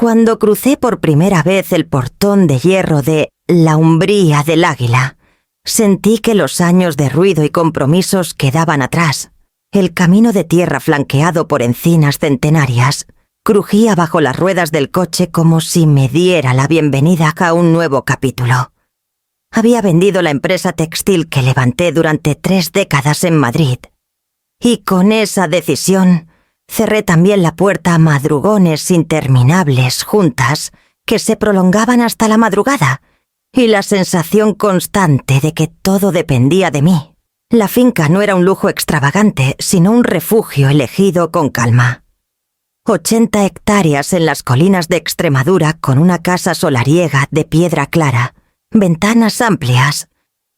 Cuando crucé por primera vez el portón de hierro de La Umbría del Águila, sentí que los años de ruido y compromisos quedaban atrás. El camino de tierra flanqueado por encinas centenarias crujía bajo las ruedas del coche como si me diera la bienvenida a un nuevo capítulo. Había vendido la empresa textil que levanté durante 3 décadas en Madrid. Y con esa decisión cerré también la puerta a madrugones interminables juntas que se prolongaban hasta la madrugada y la sensación constante de que todo dependía de mí. La finca no era un lujo extravagante, sino un refugio elegido con calma. 80 hectáreas en las colinas de Extremadura con una casa solariega de piedra clara, ventanas amplias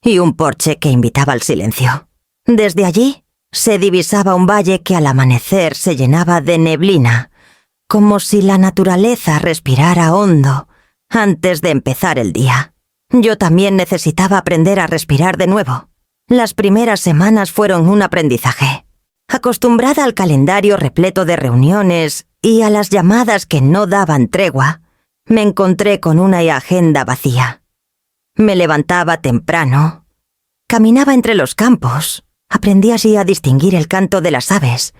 y un porche que invitaba al silencio. Desde allí se divisaba un valle que al amanecer se llenaba de neblina, como si la naturaleza respirara hondo antes de empezar el día. Yo también necesitaba aprender a respirar de nuevo. Las primeras semanas fueron un aprendizaje. Acostumbrada al calendario repleto de reuniones y a las llamadas que no daban tregua, me encontré con una agenda vacía. Me levantaba temprano, caminaba entre los campos, aprendí así a distinguir el canto de las aves,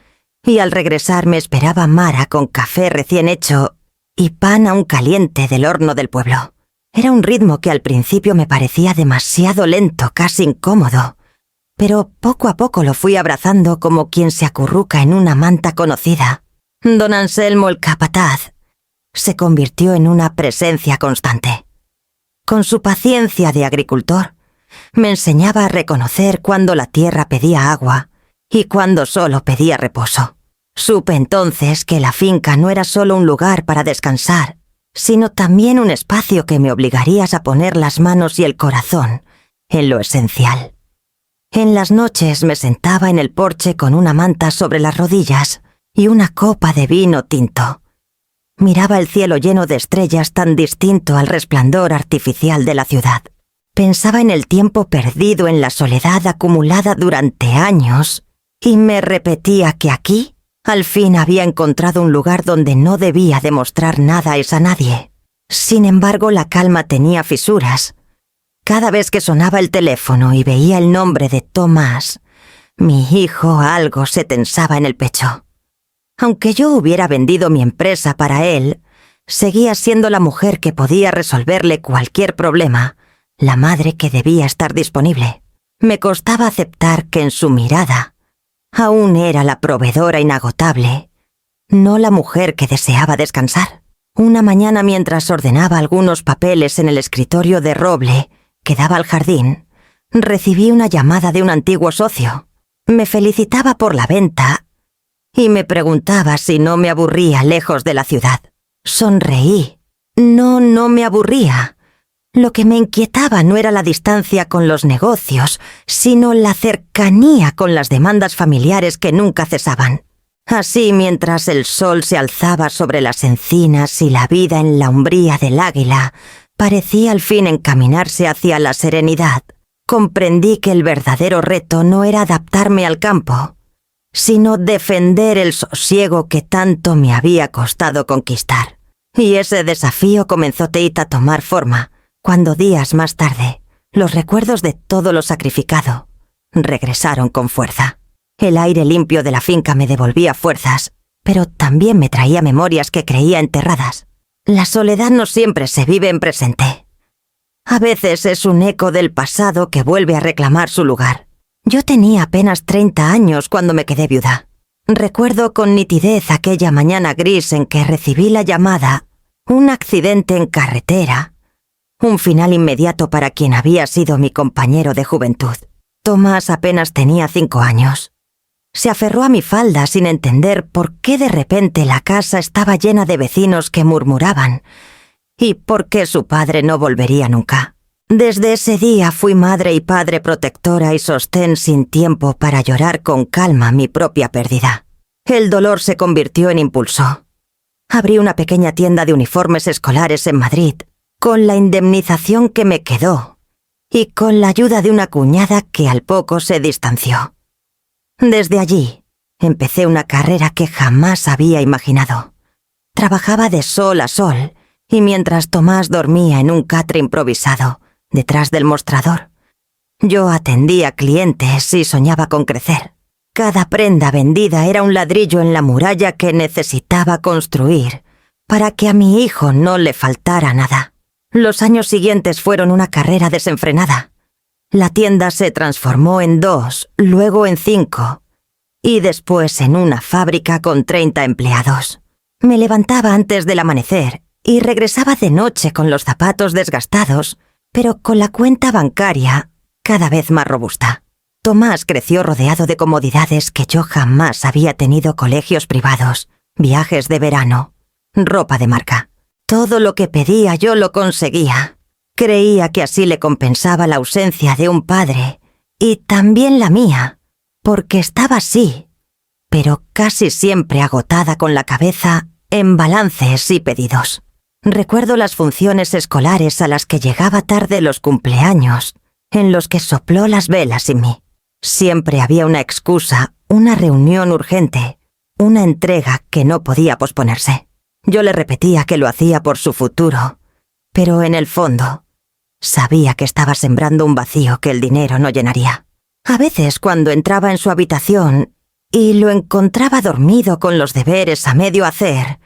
y al regresar me esperaba Mara con café recién hecho y pan aún caliente del horno del pueblo. Era un ritmo que al principio me parecía demasiado lento, casi incómodo, pero poco a poco lo fui abrazando como quien se acurruca en una manta conocida. Don Anselmo el capataz se convirtió en una presencia constante. Con su paciencia de agricultor, me enseñaba a reconocer cuando la tierra pedía agua y cuando solo pedía reposo. Supe entonces que la finca no era solo un lugar para descansar, sino también un espacio que me obligaría a poner las manos y el corazón en lo esencial. En las noches me sentaba en el porche con una manta sobre las rodillas y una copa de vino tinto. Miraba el cielo lleno de estrellas tan distinto al resplandor artificial de la ciudad. Pensaba en el tiempo perdido en la soledad acumulada durante años y me repetía que aquí, al fin había encontrado un lugar donde no debía demostrar nada a nadie. Sin embargo, la calma tenía fisuras. Cada vez que sonaba el teléfono y veía el nombre de Tomás, mi hijo, algo se tensaba en el pecho. Aunque yo hubiera vendido mi empresa para él, seguía siendo la mujer que podía resolverle cualquier problema, la madre que debía estar disponible. Me costaba aceptar que en su mirada aún era la proveedora inagotable, no la mujer que deseaba descansar. Una mañana, mientras ordenaba algunos papeles en el escritorio de roble que daba al jardín, recibí una llamada de un antiguo socio. Me felicitaba por la venta y me preguntaba si no me aburría lejos de la ciudad. Sonreí. No me aburría. Lo que me inquietaba no era la distancia con los negocios, sino la cercanía con las demandas familiares que nunca cesaban. Así, mientras el sol se alzaba sobre las encinas y la vida en la umbría del águila parecía al fin encaminarse hacia la serenidad, comprendí que el verdadero reto no era adaptarme al campo, sino defender el sosiego que tanto me había costado conquistar. Y ese desafío comenzó a tomar forma, cuando días más tarde, los recuerdos de todo lo sacrificado regresaron con fuerza. El aire limpio de la finca me devolvía fuerzas, pero también me traía memorias que creía enterradas. La soledad no siempre se vive en presente. A veces es un eco del pasado que vuelve a reclamar su lugar. Yo tenía apenas 30 años cuando me quedé viuda. Recuerdo con nitidez aquella mañana gris en que recibí la llamada, un accidente en carretera, un final inmediato para quien había sido mi compañero de juventud. Tomás apenas tenía 5 años. Se aferró a mi falda sin entender por qué de repente la casa estaba llena de vecinos que murmuraban y por qué su padre no volvería nunca. Desde ese día fui madre y padre protectora y sostén sin tiempo para llorar con calma mi propia pérdida. El dolor se convirtió en impulso. Abrí una pequeña tienda de uniformes escolares en Madrid, con la indemnización que me quedó y con la ayuda de una cuñada que al poco se distanció. Desde allí empecé una carrera que jamás había imaginado. Trabajaba de sol a sol, y mientras Tomás dormía en un catre improvisado, detrás del mostrador, yo atendía clientes y soñaba con crecer. Cada prenda vendida era un ladrillo en la muralla que necesitaba construir para que a mi hijo no le faltara nada. Los años siguientes fueron una carrera desenfrenada. La tienda se transformó en 2, luego en 5, y después en una fábrica con 30 empleados. Me levantaba antes del amanecer y regresaba de noche con los zapatos desgastados, pero con la cuenta bancaria cada vez más robusta. Tomás creció rodeado de comodidades que yo jamás había tenido: colegios privados, viajes de verano, ropa de marca. Todo lo que pedía yo lo conseguía. Creía que así le compensaba la ausencia de un padre, y también la mía, porque estaba así, pero casi siempre agotada, con la cabeza en balances y pedidos. Recuerdo las funciones escolares a las que llegaba tarde, los cumpleaños, en los que sopló las velas sin mí. Siempre había una excusa, una reunión urgente, una entrega que no podía posponerse. Yo le repetía que lo hacía por su futuro, pero en el fondo sabía que estaba sembrando un vacío que el dinero no llenaría. A veces, cuando entraba en su habitación y lo encontraba dormido con los deberes a medio hacer,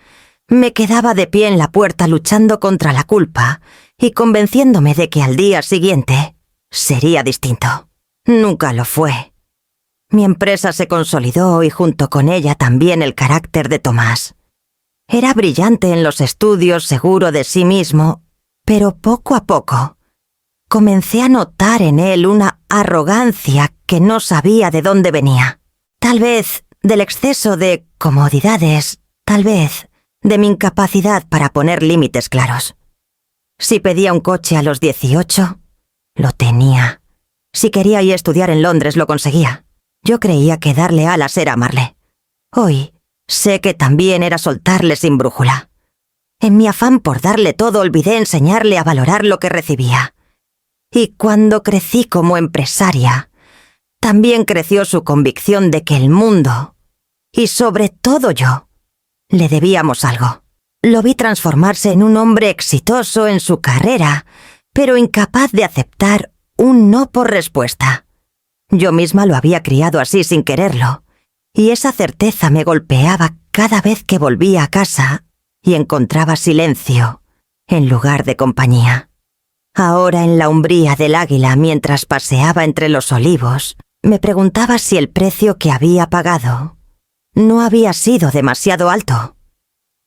me quedaba de pie en la puerta luchando contra la culpa y convenciéndome de que al día siguiente sería distinto. Nunca lo fue. Mi empresa se consolidó y junto con ella también el carácter de Tomás. Era brillante en los estudios, seguro de sí mismo, pero poco a poco comencé a notar en él una arrogancia que no sabía de dónde venía. Tal vez del exceso de comodidades, tal vez de mi incapacidad para poner límites claros. Si pedía un coche a los 18, lo tenía. Si quería ir a estudiar en Londres, lo conseguía. Yo creía que darle alas era amarle. Hoy sé que también era soltarle sin brújula. En mi afán por darle todo, olvidé enseñarle a valorar lo que recibía. Y cuando crecí como empresaria, también creció su convicción de que el mundo, y sobre todo yo, le debíamos algo. Lo vi transformarse en un hombre exitoso en su carrera, pero incapaz de aceptar un no por respuesta. Yo misma lo había criado así sin quererlo, y esa certeza me golpeaba cada vez que volvía a casa y encontraba silencio en lugar de compañía. Ahora, en la umbría del Águila, mientras paseaba entre los olivos, me preguntaba si el precio que había pagado no había sido demasiado alto,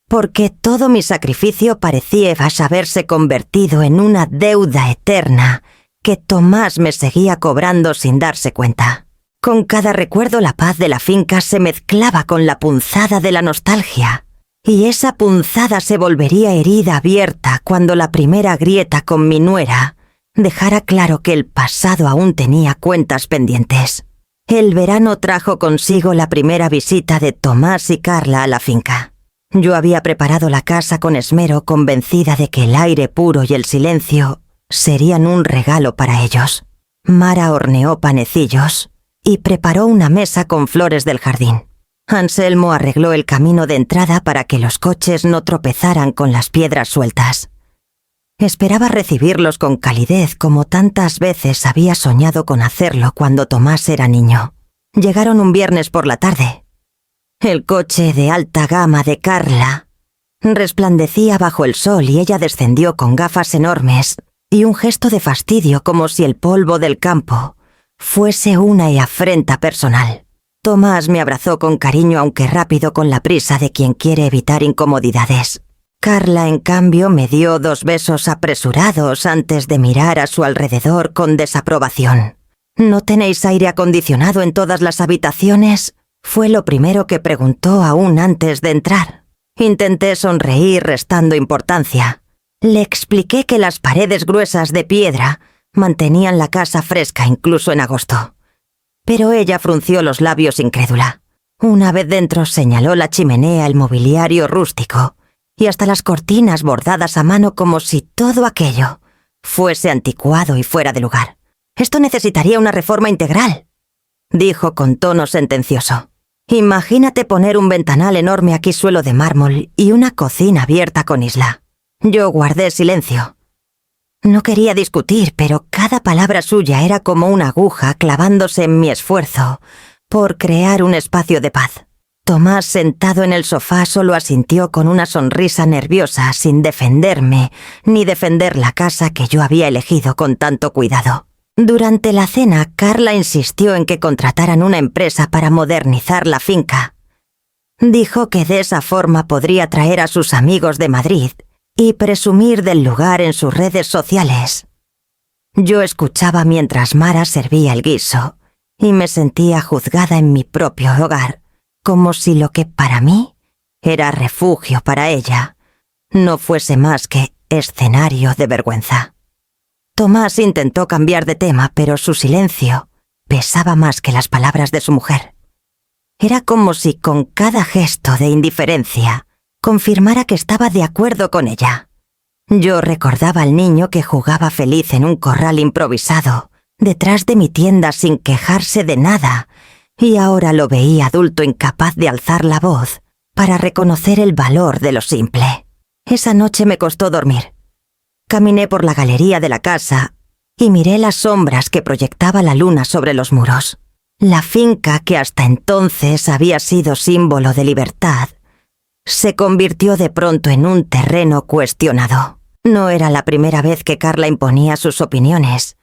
porque todo mi sacrificio parecía haberse convertido en una deuda eterna que Tomás me seguía cobrando sin darse cuenta. Con cada recuerdo, la paz de la finca se mezclaba con la punzada de la nostalgia, y esa punzada se volvería herida abierta cuando la primera grieta con mi nuera dejara claro que el pasado aún tenía cuentas pendientes. El verano trajo consigo la primera visita de Tomás y Carla a la finca. Yo había preparado la casa con esmero, convencida de que el aire puro y el silencio serían un regalo para ellos. Mara horneó panecillos y preparó una mesa con flores del jardín. Anselmo arregló el camino de entrada para que los coches no tropezaran con las piedras sueltas. Esperaba recibirlos con calidez, como tantas veces había soñado con hacerlo cuando Tomás era niño. Llegaron un viernes por la tarde. El coche de alta gama de Carla resplandecía bajo el sol y ella descendió con gafas enormes y un gesto de fastidio, como si el polvo del campo fuese una afrenta personal. Tomás me abrazó con cariño, aunque rápido, con la prisa de quien quiere evitar incomodidades. Carla, en cambio, me dio 2 besos apresurados antes de mirar a su alrededor con desaprobación. ¿No tenéis aire acondicionado en todas las habitaciones?, fue lo primero que preguntó aún antes de entrar. Intenté sonreír restando importancia. Le expliqué que las paredes gruesas de piedra mantenían la casa fresca incluso en agosto. Pero ella frunció los labios incrédula. Una vez dentro, señaló la chimenea, el mobiliario rústico y hasta las cortinas bordadas a mano, como si todo aquello fuese anticuado y fuera de lugar. «Esto necesitaría una reforma integral», dijo con tono sentencioso. Imagínate poner un ventanal enorme aquí suelo de mármol y una cocina abierta con isla. Yo guardé silencio. No quería discutir, pero cada palabra suya era como una aguja clavándose en mi esfuerzo por crear un espacio de paz. Tomás, sentado en el sofá, solo asintió con una sonrisa nerviosa, sin defenderme ni defender la casa que yo había elegido con tanto cuidado. Durante la cena, Carla insistió en que contrataran una empresa para modernizar la finca. Dijo que de esa forma podría atraer a sus amigos de Madrid y presumir del lugar en sus redes sociales. Yo escuchaba mientras Mara servía el guiso y me sentía juzgada en mi propio hogar, como si lo que para mí era refugio para ella no fuese más que escenario de vergüenza. Tomás intentó cambiar de tema, pero su silencio pesaba más que las palabras de su mujer. Era como si con cada gesto de indiferencia confirmara que estaba de acuerdo con ella. Yo recordaba al niño que jugaba feliz en un corral improvisado, detrás de mi tienda sin quejarse de nada, y ahora lo veía adulto incapaz de alzar la voz para reconocer el valor de lo simple. Esa noche me costó dormir. Caminé por la galería de la casa y miré las sombras que proyectaba la luna sobre los muros. La finca, que hasta entonces había sido símbolo de libertad, se convirtió de pronto en un terreno cuestionado. No era la primera vez que Carla imponía sus opiniones,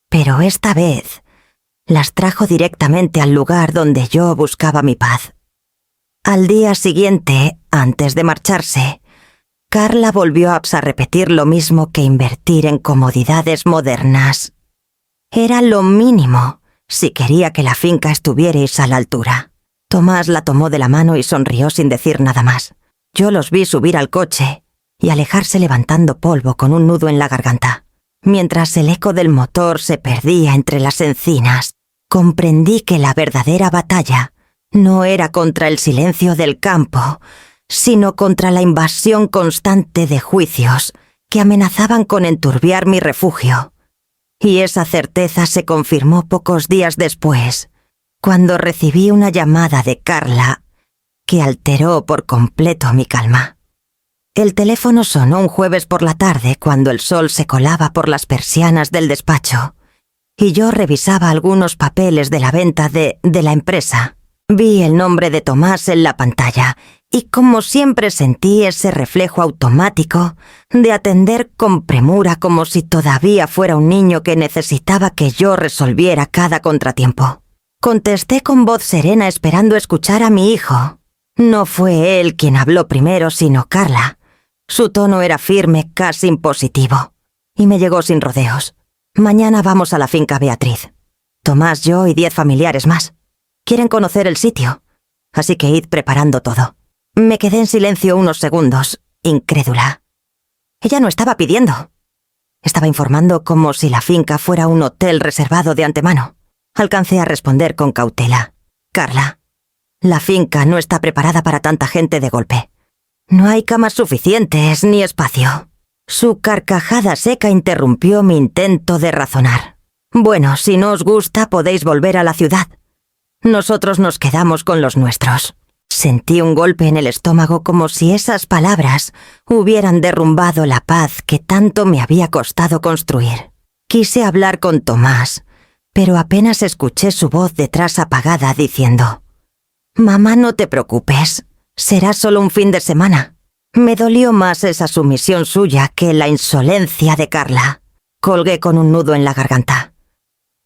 pero esta vez las trajo directamente al lugar donde yo buscaba mi paz. Al día siguiente, antes de marcharse, Carla volvió a repetir lo mismo que invertir en comodidades modernas. Era lo mínimo si quería que la finca estuvierais a la altura. Tomás la tomó de la mano y sonrió sin decir nada más. Yo los vi subir al coche y alejarse levantando polvo con un nudo en la garganta. Mientras el eco del motor se perdía entre las encinas, comprendí que la verdadera batalla no era contra el silencio del campo, sino contra la invasión constante de juicios que amenazaban con enturbiar mi refugio. Y esa certeza se confirmó pocos días después, cuando recibí una llamada de Carla que alteró por completo mi calma. El teléfono sonó un jueves por la tarde cuando el sol se colaba por las persianas del despacho y yo revisaba algunos papeles de la venta de la empresa. Vi el nombre de Tomás en la pantalla y como siempre sentí ese reflejo automático de atender con premura como si todavía fuera un niño que necesitaba que yo resolviera cada contratiempo. Contesté con voz serena esperando escuchar a mi hijo. No fue él quien habló primero, sino Carla. Su tono era firme, casi impositivo, y me llegó sin rodeos. Mañana vamos a la finca Beatriz. Tomás, yo y 10 familiares más. Quieren conocer el sitio, así que id preparando todo. Me quedé en silencio unos segundos, incrédula. Ella no estaba pidiendo. Estaba informando como si la finca fuera un hotel reservado de antemano. Alcancé a responder con cautela. Carla, la finca no está preparada para tanta gente de golpe. No hay camas suficientes ni espacio. Su carcajada seca interrumpió mi intento de razonar. Bueno, si no os gusta, podéis volver a la ciudad. Nosotros nos quedamos con los nuestros. Sentí un golpe en el estómago como si esas palabras hubieran derrumbado la paz que tanto me había costado construir. Quise hablar con Tomás, pero apenas escuché su voz detrás apagada diciendo: «Mamá, no te preocupes, será solo un fin de semana». Me dolió más esa sumisión suya que la insolencia de Carla. Colgué con un nudo en la garganta.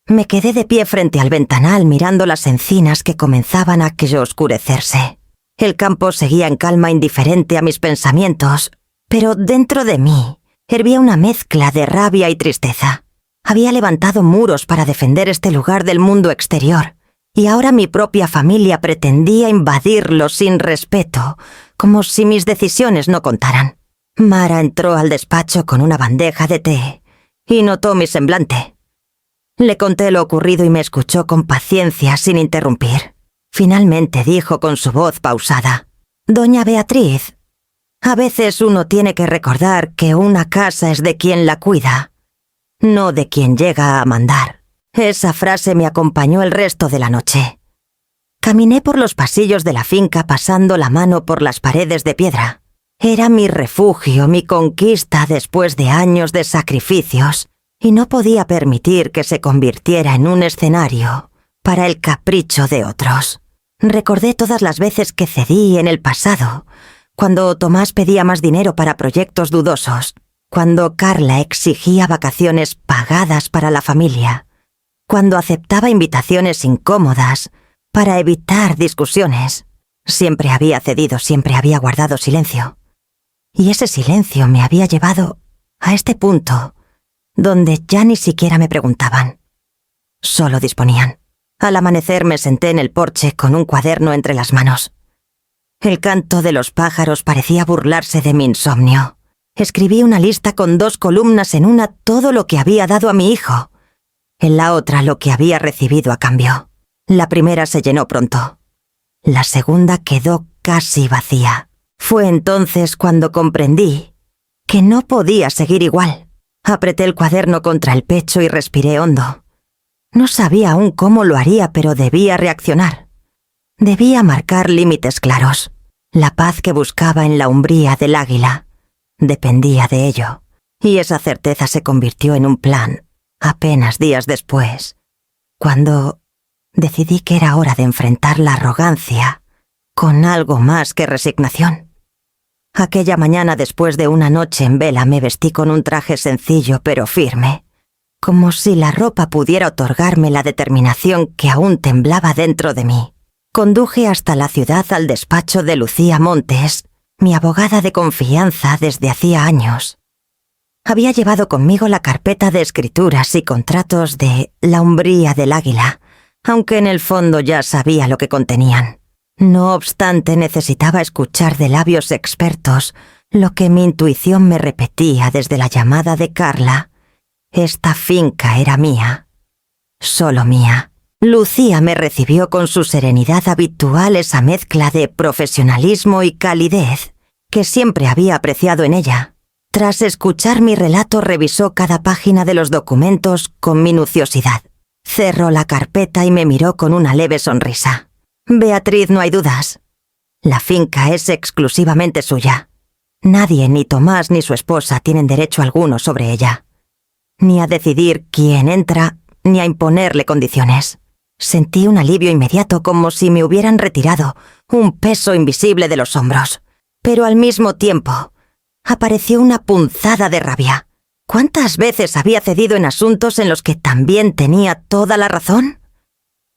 Me quedé de pie frente al ventanal mirando las encinas que comenzaban a oscurecerse. El campo seguía en calma indiferente a mis pensamientos, pero dentro de mí hervía una mezcla de rabia y tristeza. Había levantado muros para defender este lugar del mundo exterior, y ahora mi propia familia pretendía invadirlo sin respeto, como si mis decisiones no contaran. Mara entró al despacho con una bandeja de té y notó mi semblante. Le conté lo ocurrido y me escuchó con paciencia sin interrumpir. Finalmente dijo con su voz pausada: «Doña Beatriz, a veces uno tiene que recordar que una casa es de quien la cuida, no de quien llega a mandar». Esa frase me acompañó el resto de la noche. Caminé por los pasillos de la finca pasando la mano por las paredes de piedra. Era mi refugio, mi conquista después de años de sacrificios, y no podía permitir que se convirtiera en un escenario para el capricho de otros. Recordé todas las veces que cedí en el pasado, cuando Tomás pedía más dinero para proyectos dudosos, cuando Carla exigía vacaciones pagadas para la familia, cuando aceptaba invitaciones incómodas para evitar discusiones. Siempre había cedido, siempre había guardado silencio. Y ese silencio me había llevado a este punto, donde ya ni siquiera me preguntaban. Solo disponían. Al amanecer me senté en el porche con un cuaderno entre las manos. El canto de los pájaros parecía burlarse de mi insomnio. Escribí una lista con 2 columnas, en una todo lo que había dado a mi hijo, en la otra lo que había recibido a cambio. La primera se llenó pronto. La segunda quedó casi vacía. Fue entonces cuando comprendí que no podía seguir igual. Apreté el cuaderno contra el pecho y respiré hondo. No sabía aún cómo lo haría, pero debía reaccionar. Debía marcar límites claros. La paz que buscaba en la umbría del águila dependía de ello, y esa certeza se convirtió en un plan apenas días después, cuando decidí que era hora de enfrentar la arrogancia con algo más que resignación. Aquella mañana, después de una noche en vela, me vestí con un traje sencillo pero firme, como si la ropa pudiera otorgarme la determinación que aún temblaba dentro de mí. Conduje hasta la ciudad al despacho de Lucía Montes, mi abogada de confianza desde hacía años. Había llevado conmigo la carpeta de escrituras y contratos de La Umbría del Águila, aunque en el fondo ya sabía lo que contenían. No obstante, necesitaba escuchar de labios expertos lo que mi intuición me repetía desde la llamada de Carla. Esta finca era mía, solo mía. Lucía me recibió con su serenidad habitual, esa mezcla de profesionalismo y calidez que siempre había apreciado en ella. Tras escuchar mi relato, revisó cada página de los documentos con minuciosidad. Cerró la carpeta y me miró con una leve sonrisa. Beatriz, no hay dudas. La finca es exclusivamente suya. Nadie, ni Tomás ni su esposa, tienen derecho alguno sobre ella. Ni a decidir quién entra, ni a imponerle condiciones. Sentí un alivio inmediato, como si me hubieran retirado un peso invisible de los hombros. Pero al mismo tiempo, apareció una punzada de rabia. ¿Cuántas veces había cedido en asuntos en los que también tenía toda la razón?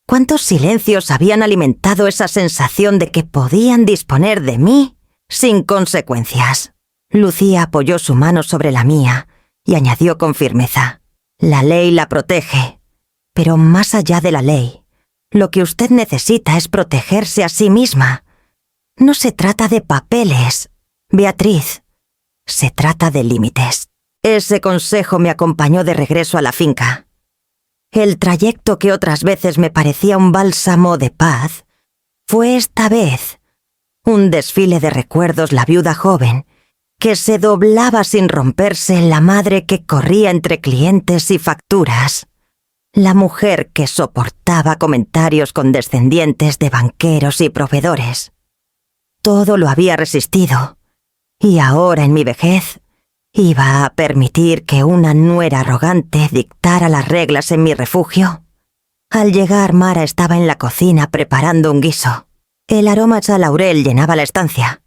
¿Cuántos silencios habían alimentado esa sensación de que podían disponer de mí sin consecuencias? Lucía apoyó su mano sobre la mía y añadió con firmeza: la ley la protege, pero más allá de la ley, lo que usted necesita es protegerse a sí misma. No se trata de papeles, Beatriz, se trata de límites. Ese consejo me acompañó de regreso a la finca. El trayecto que otras veces me parecía un bálsamo de paz fue esta vez un desfile de recuerdos. La viuda joven que se doblaba sin romperse, la madre que corría entre clientes y facturas, la mujer que soportaba comentarios condescendientes de banqueros y proveedores. Todo lo había resistido, y ahora en mi vejez ¿iba a permitir que una nuera arrogante dictara las reglas en mi refugio? Al llegar, Mara estaba en la cocina preparando un guiso. El aroma a laurel llenaba la estancia.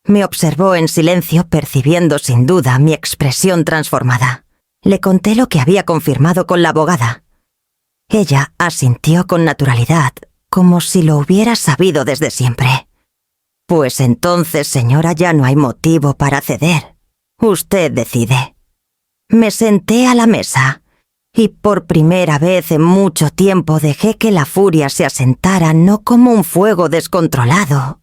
Me observó en silencio, percibiendo sin duda mi expresión transformada. Le conté lo que había confirmado con la abogada. Ella asintió con naturalidad, como si lo hubiera sabido desde siempre. Pues entonces, señora, ya no hay motivo para ceder. Usted decide. Me senté a la mesa y por primera vez en mucho tiempo dejé que la furia se asentara no como un fuego descontrolado,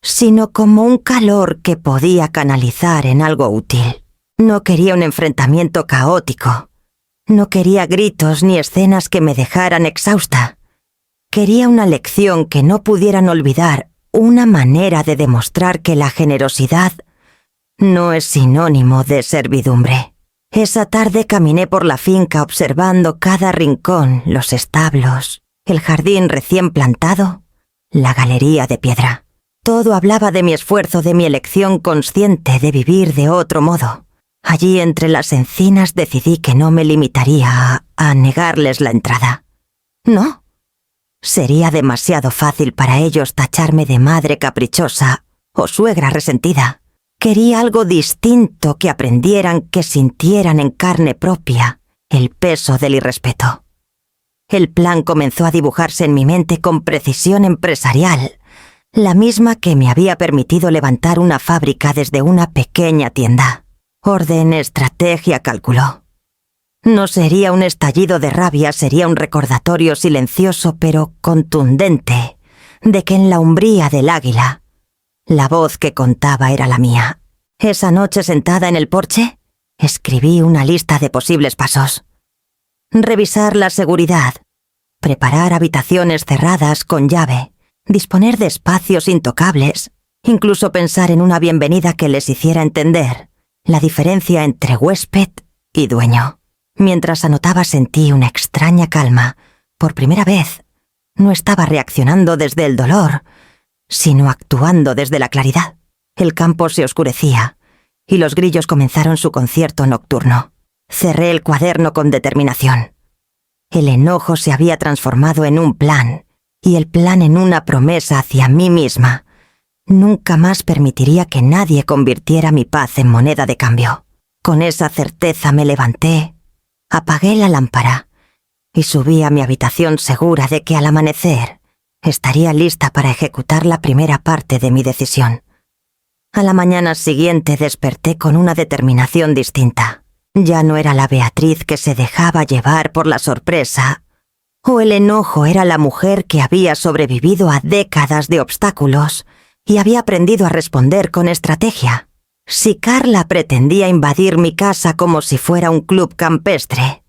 sino como un calor que podía canalizar en algo útil. No quería un enfrentamiento caótico. No quería gritos ni escenas que me dejaran exhausta. Quería una lección que no pudieran olvidar, una manera de demostrar que la generosidad no es sinónimo de servidumbre. Esa tarde caminé por la finca observando cada rincón, los establos, el jardín recién plantado, la galería de piedra. Todo hablaba de mi esfuerzo, de mi elección consciente de vivir de otro modo. Allí entre las encinas decidí que no me limitaría a negarles la entrada. No. Sería demasiado fácil para ellos tacharme de madre caprichosa o suegra resentida. Quería algo distinto, que aprendieran, que sintieran en carne propia el peso del irrespeto. El plan comenzó a dibujarse en mi mente con precisión empresarial, la misma que me había permitido levantar una fábrica desde una pequeña tienda. Orden, estrategia, cálculo. No sería un estallido de rabia, sería un recordatorio silencioso pero contundente de que en la umbría del águila, la voz que contaba era la mía. Esa noche, sentada en el porche, escribí una lista de posibles pasos. Revisar la seguridad, preparar habitaciones cerradas con llave, disponer de espacios intocables, incluso pensar en una bienvenida que les hiciera entender la diferencia entre huésped y dueño. Mientras anotaba sentí una extraña calma. Por primera vez, no estaba reaccionando desde el dolor, sino actuando desde la claridad. El campo se oscurecía y los grillos comenzaron su concierto nocturno. Cerré el cuaderno con determinación. El enojo se había transformado en un plan, y el plan en una promesa hacia mí misma. Nunca más permitiría que nadie convirtiera mi paz en moneda de cambio. Con esa certeza me levanté, apagué la lámpara y subí a mi habitación segura de que al amanecer estaría lista para ejecutar la primera parte de mi decisión. A la mañana siguiente desperté con una determinación distinta. Ya no era la Beatriz que se dejaba llevar por la sorpresa, o el enojo era la mujer que había sobrevivido a décadas de obstáculos y había aprendido a responder con estrategia. Si Carla pretendía invadir mi casa como si fuera un club campestre,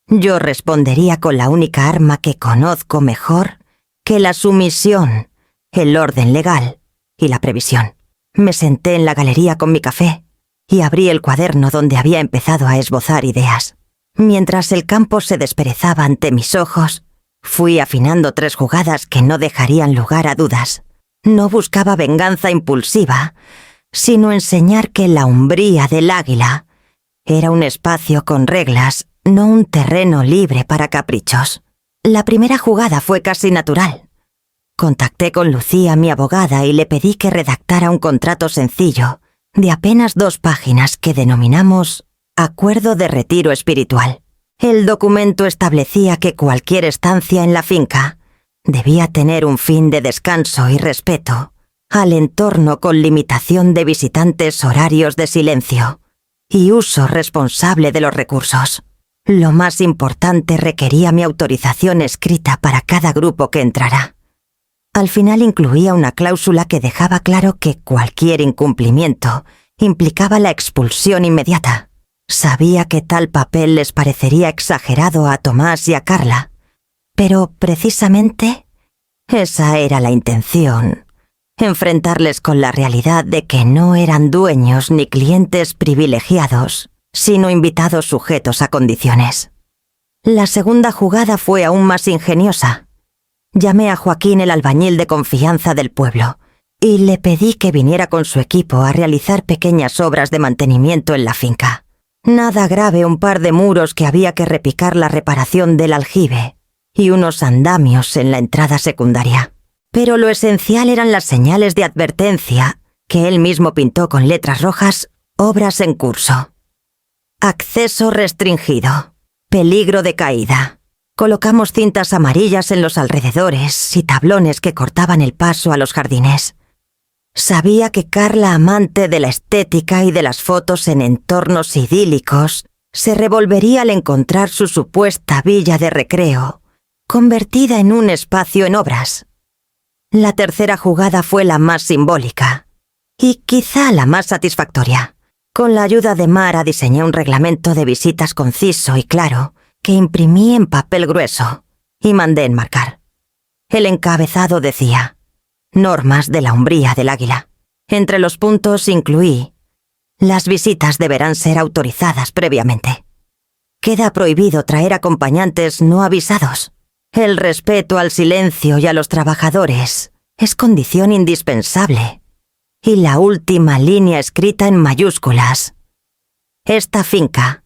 yo respondería con la única arma que conozco mejor que la sumisión, el orden legal y la previsión. Me senté en la galería con mi café y abrí el cuaderno donde había empezado a esbozar ideas. Mientras el campo se desperezaba ante mis ojos, fui afinando 3 jugadas que no dejarían lugar a dudas. No buscaba venganza impulsiva, sino enseñar que la umbría del águila era un espacio con reglas, no un terreno libre para caprichos. La primera jugada fue casi natural. Contacté con Lucía, mi abogada, y le pedí que redactara un contrato sencillo, de apenas 2 páginas que denominamos Acuerdo de Retiro Espiritual. El documento establecía que cualquier estancia en la finca debía tener un fin de descanso y respeto al entorno, con limitación de visitantes, horarios de silencio y uso responsable de los recursos. Lo más importante, requería mi autorización escrita para cada grupo que entrara. Al final incluía una cláusula que dejaba claro que cualquier incumplimiento implicaba la expulsión inmediata. Sabía que tal papel les parecería exagerado a Tomás y a Carla, pero precisamente esa era la intención: enfrentarles con la realidad de que no eran dueños ni clientes privilegiados, sino invitados sujetos a condiciones. La segunda jugada fue aún más ingeniosa. Llamé a Joaquín, el albañil de confianza del pueblo, y le pedí que viniera con su equipo a realizar pequeñas obras de mantenimiento en la finca. Nada grave, un par de muros que había que repicar, la reparación del aljibe y unos andamios en la entrada secundaria. Pero lo esencial eran las señales de advertencia que él mismo pintó con letras rojas: obras en curso. Acceso restringido. Peligro de caída. Colocamos cintas amarillas en los alrededores y tablones que cortaban el paso a los jardines. Sabía que Carla, amante de la estética y de las fotos en entornos idílicos, se revolvería al encontrar su supuesta villa de recreo convertida en un espacio en obras. La tercera jugada fue la más simbólica y quizá la más satisfactoria. Con la ayuda de Mara diseñé un reglamento de visitas conciso y claro que imprimí en papel grueso y mandé enmarcar. El encabezado decía: Normas de la umbría del águila. Entre los puntos incluí: las visitas deberán ser autorizadas previamente. Queda prohibido traer acompañantes no avisados. El respeto al silencio y a los trabajadores Es condición indispensable. Y la última línea escrita en mayúsculas. Esta finca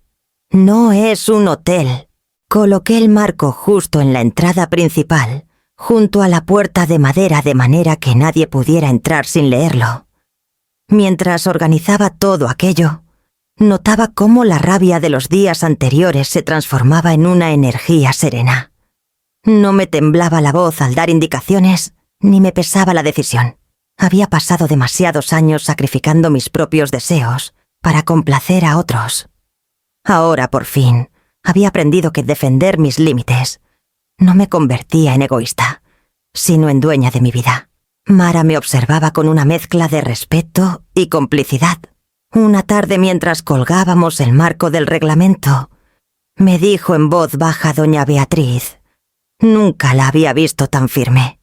no es un hotel. Coloqué el marco justo en la entrada principal, junto a la puerta de madera de manera que nadie pudiera entrar sin leerlo. Mientras organizaba todo aquello, notaba cómo la rabia de los días anteriores se transformaba en una energía serena. No me temblaba la voz al dar indicaciones, ni me pesaba la decisión. Había pasado demasiados años sacrificando mis propios deseos para complacer a otros. Ahora, por fin, había aprendido que defender mis límites no me convertía en egoísta, sino en dueña de mi vida. Mara me observaba con una mezcla de respeto y complicidad. Una tarde, mientras colgábamos el marco del reglamento, me dijo en voz baja doña Beatriz. Nunca la había visto tan firme.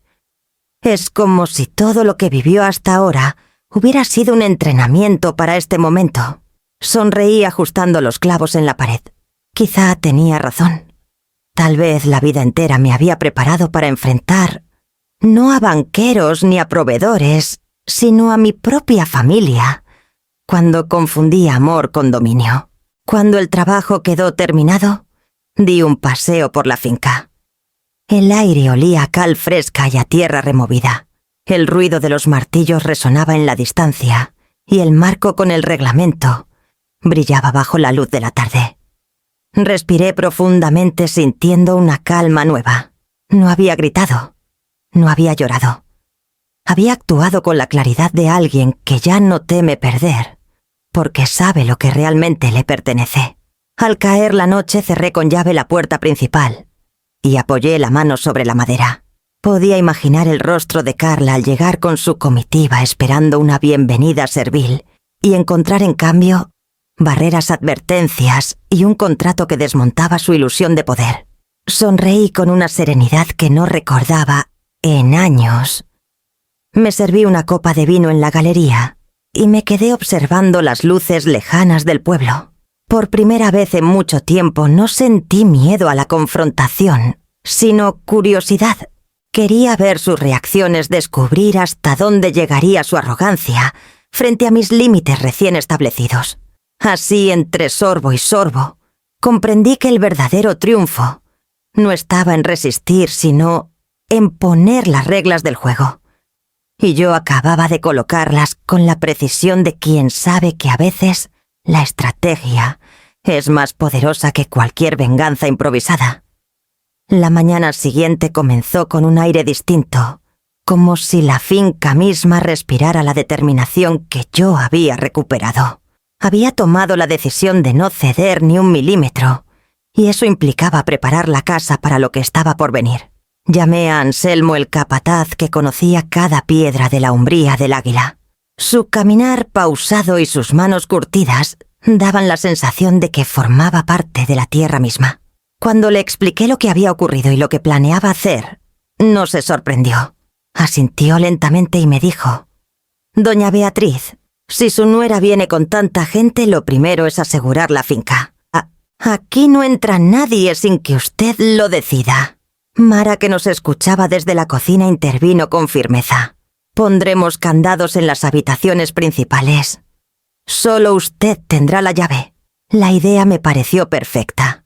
Es como si todo lo que vivió hasta ahora hubiera sido un entrenamiento para este momento. Sonreí ajustando los clavos en la pared. Quizá tenía razón. Tal vez la vida entera me había preparado para enfrentar no a banqueros ni a proveedores, sino a mi propia familia, cuando confundí amor con dominio. Cuando el trabajo quedó terminado, di un paseo por la finca. El aire olía a cal fresca y a tierra removida. El ruido de los martillos resonaba en la distancia y el marco con el reglamento brillaba bajo la luz de la tarde. Respiré profundamente sintiendo una calma nueva. No había gritado, no había llorado. Había actuado con la claridad de alguien que ya no teme perder, porque sabe lo que realmente le pertenece. Al caer la noche cerré con llave la puerta principal y apoyé la mano sobre la madera. Podía imaginar el rostro de Carla al llegar con su comitiva esperando una bienvenida servil y encontrar en cambio barreras, advertencias y un contrato que desmontaba su ilusión de poder. Sonreí con una serenidad que no recordaba en años. Me serví una copa de vino en la galería y me quedé observando las luces lejanas del pueblo. Por primera vez en mucho tiempo no sentí miedo a la confrontación, sino curiosidad. Quería ver sus reacciones, descubrir hasta dónde llegaría su arrogancia frente a mis límites recién establecidos. Así, entre sorbo y sorbo, comprendí que el verdadero triunfo no estaba en resistir, sino en poner las reglas del juego. Y yo acababa de colocarlas con la precisión de quien sabe que a veces la estrategia es más poderosa que cualquier venganza improvisada. La mañana siguiente comenzó con un aire distinto, como si la finca misma respirara la determinación que yo había recuperado. Había tomado la decisión de no ceder ni un milímetro, y eso implicaba preparar la casa para lo que estaba por venir. Llamé a Anselmo el capataz, que conocía cada piedra de la umbría del Águila. Su caminar pausado y sus manos curtidas daban la sensación de que formaba parte de la tierra misma. Cuando le expliqué lo que había ocurrido y lo que planeaba hacer, no se sorprendió. Asintió lentamente y me dijo: «Doña Beatriz, si su nuera viene con tanta gente, lo primero es asegurar la finca. Aquí no entra nadie sin que usted lo decida». Mara, que nos escuchaba desde la cocina, intervino con firmeza: «Pondremos candados en las habitaciones principales. Solo usted tendrá la llave». La idea me pareció perfecta.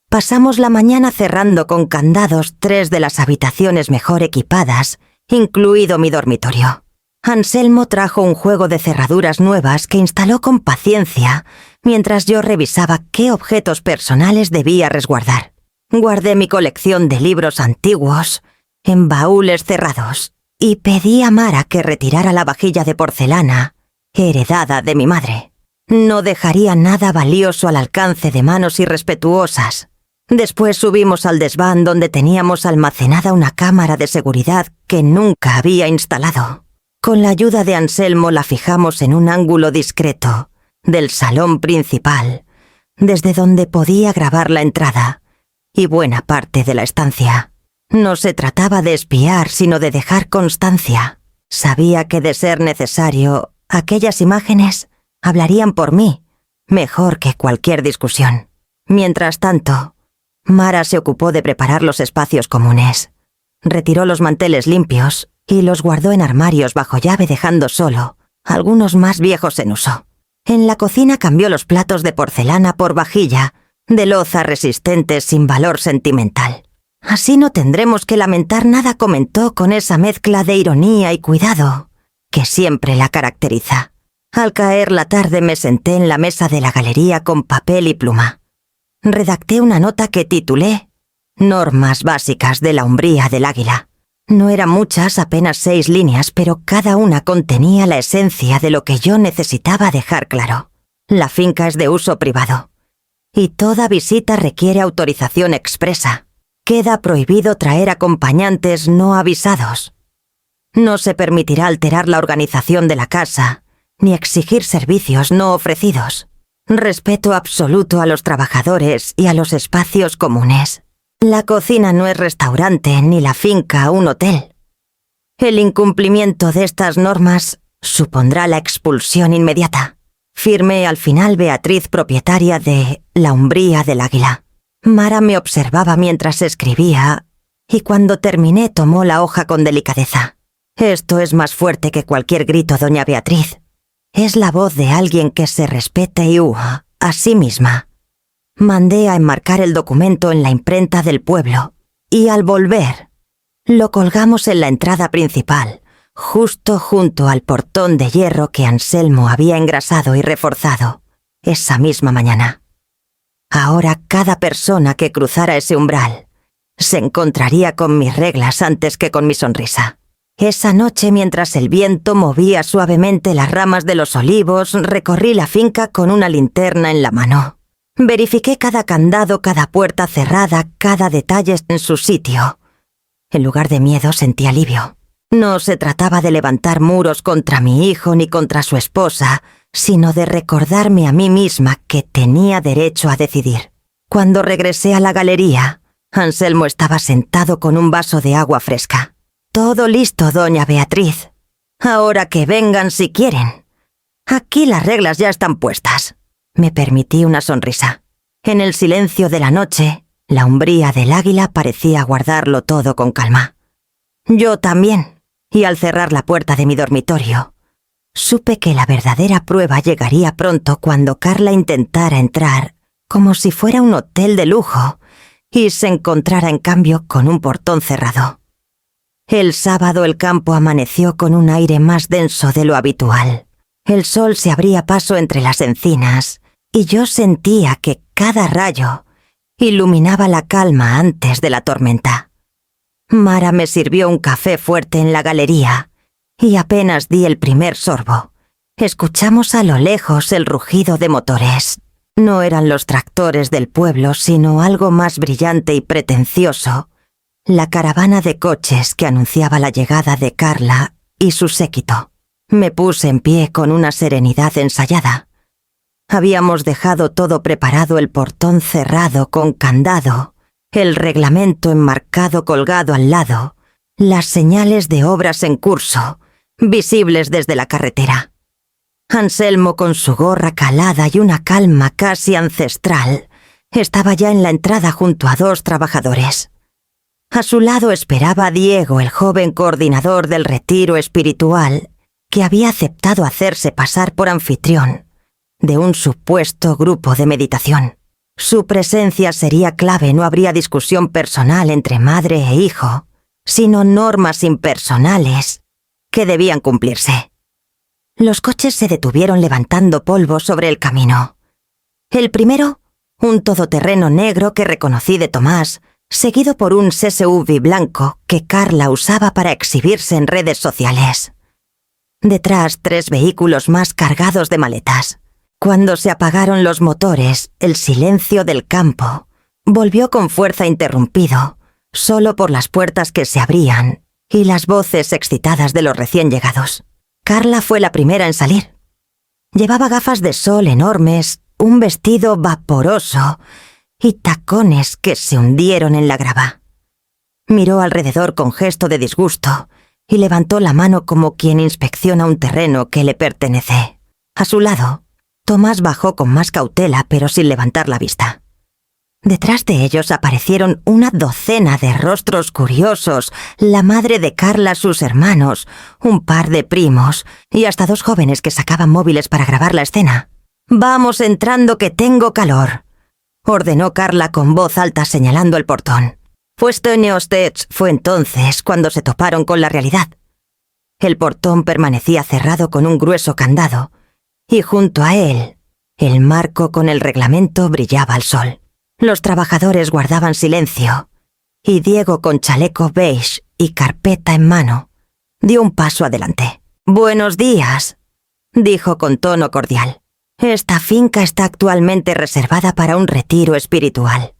Pasamos la mañana cerrando con candados 3 de las habitaciones mejor equipadas, incluido mi dormitorio. Anselmo trajo un juego de cerraduras nuevas que instaló con paciencia mientras yo revisaba qué objetos personales debía resguardar. Guardé mi colección de libros antiguos en baúles cerrados y pedí a Mara que retirara la vajilla de porcelana heredada de mi madre. No dejaría nada valioso al alcance de manos irrespetuosas. Después subimos al desván, donde teníamos almacenada una cámara de seguridad que nunca había instalado. Con la ayuda de Anselmo la fijamos en un ángulo discreto del salón principal, desde donde podía grabar la entrada y buena parte de la estancia. No se trataba de espiar, sino de dejar constancia. Sabía que, de ser necesario, aquellas imágenes hablarían por mí, mejor que cualquier discusión. Mientras tanto, Mara se ocupó de preparar los espacios comunes. Retiró los manteles limpios y los guardó en armarios bajo llave, dejando solo algunos más viejos en uso. En la cocina cambió los platos de porcelana por vajilla, de loza resistente sin valor sentimental. Así no tendremos que lamentar nada, comentó con esa mezcla de ironía y cuidado que siempre la caracteriza. Al caer la tarde me senté en la mesa de la galería con papel y pluma. Redacté una nota que titulé Normas básicas de la umbría del águila. No eran muchas, apenas 6 líneas, pero cada una contenía la esencia de lo que yo necesitaba dejar claro. La finca es de uso privado, y toda visita requiere autorización expresa. Queda prohibido traer acompañantes no avisados. No se permitirá alterar la organización de la casa, ni exigir servicios no ofrecidos. Respeto absoluto a los trabajadores y a los espacios comunes. La cocina no es restaurante ni la finca un hotel. El incumplimiento de estas normas supondrá la expulsión inmediata. Firmé al final Beatriz, propietaria de La Umbría del Águila. Mara me observaba mientras escribía y cuando terminé tomó la hoja con delicadeza. Esto es más fuerte que cualquier grito, doña Beatriz. Es la voz de alguien que se respete y a sí misma. Mandé a enmarcar el documento en la imprenta del pueblo y al volver lo colgamos en la entrada principal, justo junto al portón de hierro que Anselmo había engrasado y reforzado esa misma mañana. Ahora cada persona que cruzara ese umbral se encontraría con mis reglas antes que con mi sonrisa. Esa noche, mientras el viento movía suavemente las ramas de los olivos, recorrí la finca con una linterna en la mano. Verifiqué cada candado, cada puerta cerrada, cada detalle en su sitio. En lugar de miedo sentí alivio. No se trataba de levantar muros contra mi hijo ni contra su esposa, sino de recordarme a mí misma que tenía derecho a decidir. Cuando regresé a la galería, Anselmo estaba sentado con un vaso de agua fresca. Todo listo, doña Beatriz. Ahora que vengan si quieren. Aquí las reglas ya están puestas. Me permití una sonrisa. En el silencio de la noche, la umbría del águila parecía guardarlo todo con calma. Yo también, y al cerrar la puerta de mi dormitorio, supe que la verdadera prueba llegaría pronto cuando Carla intentara entrar como si fuera un hotel de lujo y se encontrara en cambio con un portón cerrado. El sábado el campo amaneció con un aire más denso de lo habitual. El sol se abría paso entre las encinas y yo sentía que cada rayo iluminaba la calma antes de la tormenta. Mara me sirvió un café fuerte en la galería y apenas di el primer sorbo. Escuchamos a lo lejos el rugido de motores. No eran los tractores del pueblo, sino algo más brillante y pretencioso, la caravana de coches que anunciaba la llegada de Carla y su séquito. Me puse en pie con una serenidad ensayada. Habíamos dejado todo preparado, el portón cerrado con candado, el reglamento enmarcado colgado al lado, las señales de obras en curso, visibles desde la carretera. Anselmo, con su gorra calada y una calma casi ancestral, estaba ya en la entrada junto a 2 trabajadores. A su lado esperaba Diego, el joven coordinador del retiro espiritual, que había aceptado hacerse pasar por anfitrión de un supuesto grupo de meditación. Su presencia sería clave, no habría discusión personal entre madre e hijo, sino normas impersonales que debían cumplirse. Los coches se detuvieron levantando polvo sobre el camino. El primero, un todoterreno negro que reconocí de Tomás, seguido por un SUV blanco que Carla usaba para exhibirse en redes sociales. Detrás 3 vehículos más cargados de maletas. Cuando se apagaron los motores, el silencio del campo volvió con fuerza interrumpido, solo por las puertas que se abrían y las voces excitadas de los recién llegados. Carla fue la primera en salir. Llevaba gafas de sol enormes, un vestido vaporoso y tacones que se hundieron en la grava. Miró alrededor con gesto de disgusto y levantó la mano como quien inspecciona un terreno que le pertenece. A su lado, Tomás bajó con más cautela, pero sin levantar la vista. Detrás de ellos aparecieron una docena de rostros curiosos, la madre de Carla, sus hermanos, un par de primos y hasta 2 jóvenes que sacaban móviles para grabar la escena. «Vamos entrando que tengo calor», ordenó Carla con voz alta señalando el portón. Fue entonces cuando se toparon con la realidad. El portón permanecía cerrado con un grueso candado, y junto a él, el marco con el reglamento brillaba al sol. Los trabajadores guardaban silencio, y Diego, con chaleco beige y carpeta en mano, dio un paso adelante. «Buenos días», dijo con tono cordial. «Esta finca está actualmente reservada para un retiro espiritual.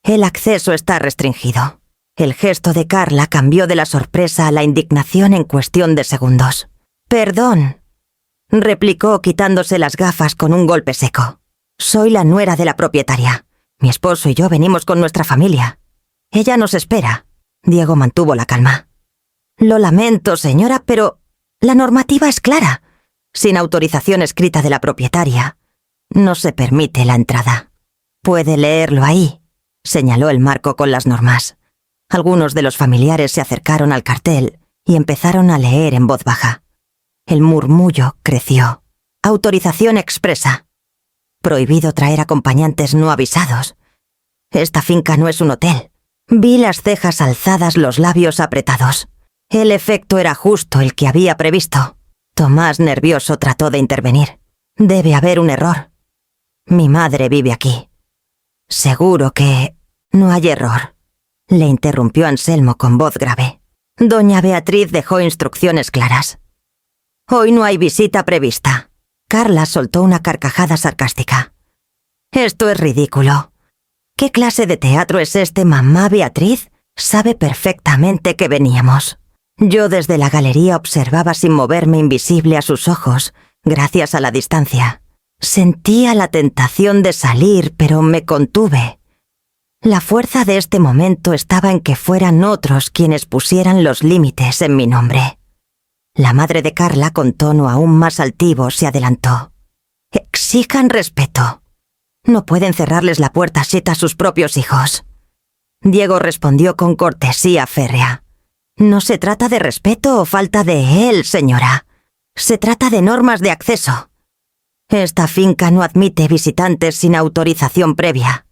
El acceso está restringido». El gesto de Carla cambió de la sorpresa a la indignación en cuestión de segundos. «Perdón», replicó quitándose las gafas con un golpe seco. «Soy la nuera de la propietaria. Mi esposo y yo venimos con nuestra familia. Ella nos espera». Diego mantuvo la calma. «Lo lamento, señora, pero la normativa es clara. Sin autorización escrita de la propietaria, no se permite la entrada». «Puede leerlo ahí», señaló el marco con las normas. Algunos de los familiares se acercaron al cartel y empezaron a leer en voz baja. El murmullo creció. «Autorización expresa. Prohibido traer acompañantes no avisados. Esta finca no es un hotel». Vi las cejas alzadas, los labios apretados. El efecto era justo el que había previsto. Tomás, nervioso, trató de intervenir. «Debe haber un error. Mi madre vive aquí». «Seguro que no hay error», le interrumpió Anselmo con voz grave. «Doña Beatriz dejó instrucciones claras. Hoy no hay visita prevista». Carla soltó una carcajada sarcástica. «Esto es ridículo. ¿Qué clase de teatro es este, mamá Beatriz? Sabe perfectamente que veníamos». Yo desde la galería observaba sin moverme, invisible a sus ojos, gracias a la distancia. Sentía la tentación de salir, pero me contuve. La fuerza de este momento estaba en que fueran otros quienes pusieran los límites en mi nombre. La madre de Carla, con tono aún más altivo, se adelantó. «Exijan respeto. No pueden cerrarles la puerta así a sus propios hijos». Diego respondió con cortesía férrea. «No se trata de respeto o falta de él, señora. Se trata de normas de acceso. Esta finca no admite visitantes sin autorización previa».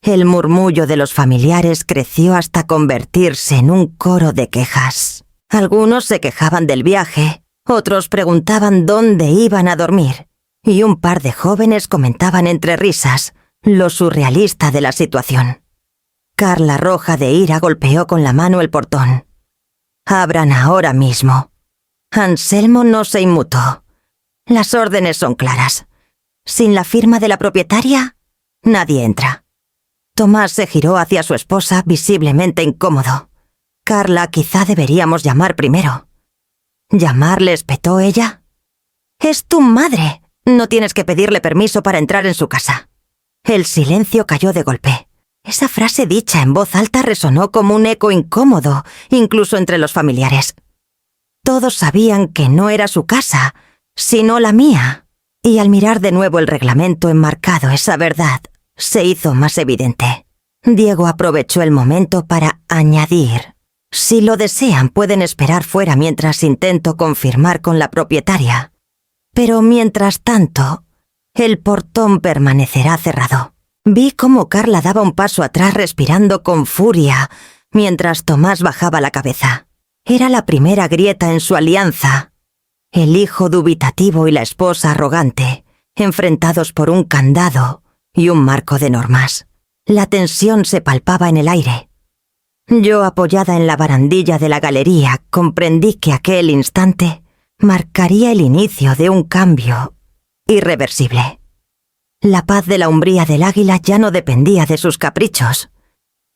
El murmullo de los familiares creció hasta convertirse en un coro de quejas. Algunos se quejaban del viaje, otros preguntaban dónde iban a dormir, y un par de jóvenes comentaban entre risas lo surrealista de la situación. Carla, roja de ira, golpeó con la mano el portón. «Abran ahora mismo». Anselmo no se inmutó. «Las órdenes son claras. Sin la firma de la propietaria, nadie entra». Tomás se giró hacia su esposa, visiblemente incómodo. «Carla, quizá deberíamos llamar primero». «¿Llamar?», le espetó ella. «Es tu madre. No tienes que pedirle permiso para entrar en su casa». El silencio cayó de golpe. Esa frase dicha en voz alta resonó como un eco incómodo, incluso entre los familiares. Todos sabían que no era su casa, sino la mía. Y al mirar de nuevo el reglamento enmarcado esa verdad, se hizo más evidente. Diego aprovechó el momento para añadir: «Si lo desean, pueden esperar fuera mientras intento confirmar con la propietaria. Pero mientras tanto, el portón permanecerá cerrado». Vi cómo Carla daba un paso atrás respirando con furia, mientras Tomás bajaba la cabeza. Era la primera grieta en su alianza. El hijo dubitativo y la esposa arrogante, enfrentados por un candado y un marco de normas. La tensión se palpaba en el aire. Yo, apoyada en la barandilla de la galería, comprendí que aquel instante marcaría el inicio de un cambio irreversible. La paz de la umbría del águila ya no dependía de sus caprichos.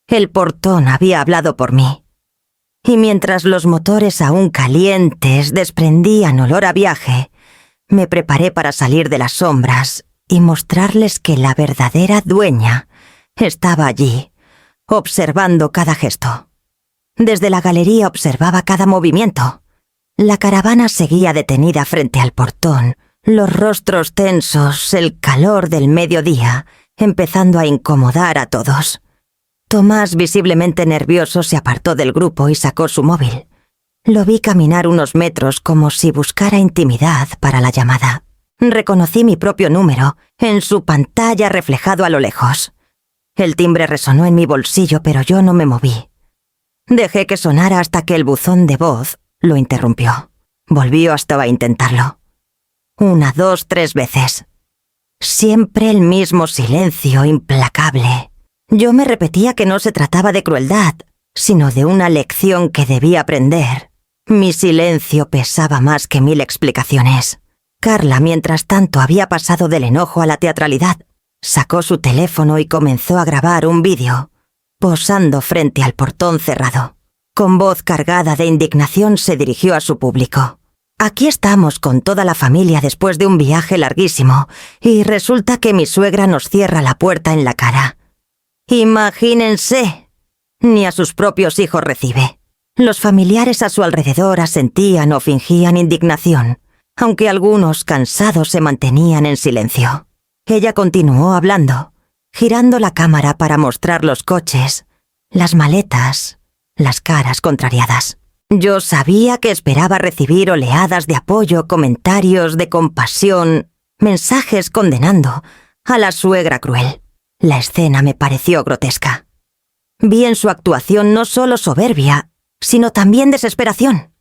El portón había hablado por mí. Y mientras los motores aún calientes desprendían olor a viaje, me preparé para salir de las sombras y mostrarles que la verdadera dueña estaba allí, observando cada gesto. Desde la galería observaba cada movimiento. La caravana seguía detenida frente al portón, los rostros tensos, el calor del mediodía empezando a incomodar a todos. Tomás, visiblemente nervioso, se apartó del grupo y sacó su móvil. Lo vi caminar unos metros como si buscara intimidad para la llamada. Reconocí mi propio número en su pantalla reflejado a lo lejos. El timbre resonó en mi bolsillo, pero yo no me moví. Dejé que sonara hasta que el buzón de voz lo interrumpió. Volvió hasta a intentarlo. 1, 2, 3 veces. Siempre el mismo silencio implacable. Yo me repetía que no se trataba de crueldad, sino de una lección que debía aprender. Mi silencio pesaba más que 1000 explicaciones. Carla, mientras tanto, había pasado del enojo a la teatralidad. Sacó su teléfono y comenzó a grabar un vídeo, posando frente al portón cerrado. Con voz cargada de indignación se dirigió a su público. Aquí estamos con toda la familia después de un viaje larguísimo, y resulta que mi suegra nos cierra la puerta en la cara. Imagínense, ni a sus propios hijos recibe. Los familiares a su alrededor asentían o fingían indignación, aunque algunos, cansados, se mantenían en silencio. Ella continuó hablando, girando la cámara para mostrar los coches, las maletas, las caras contrariadas. Yo sabía que esperaba recibir oleadas de apoyo, comentarios de compasión, mensajes condenando a la suegra cruel. La escena me pareció grotesca. Vi en su actuación no solo soberbia, sino también desesperación.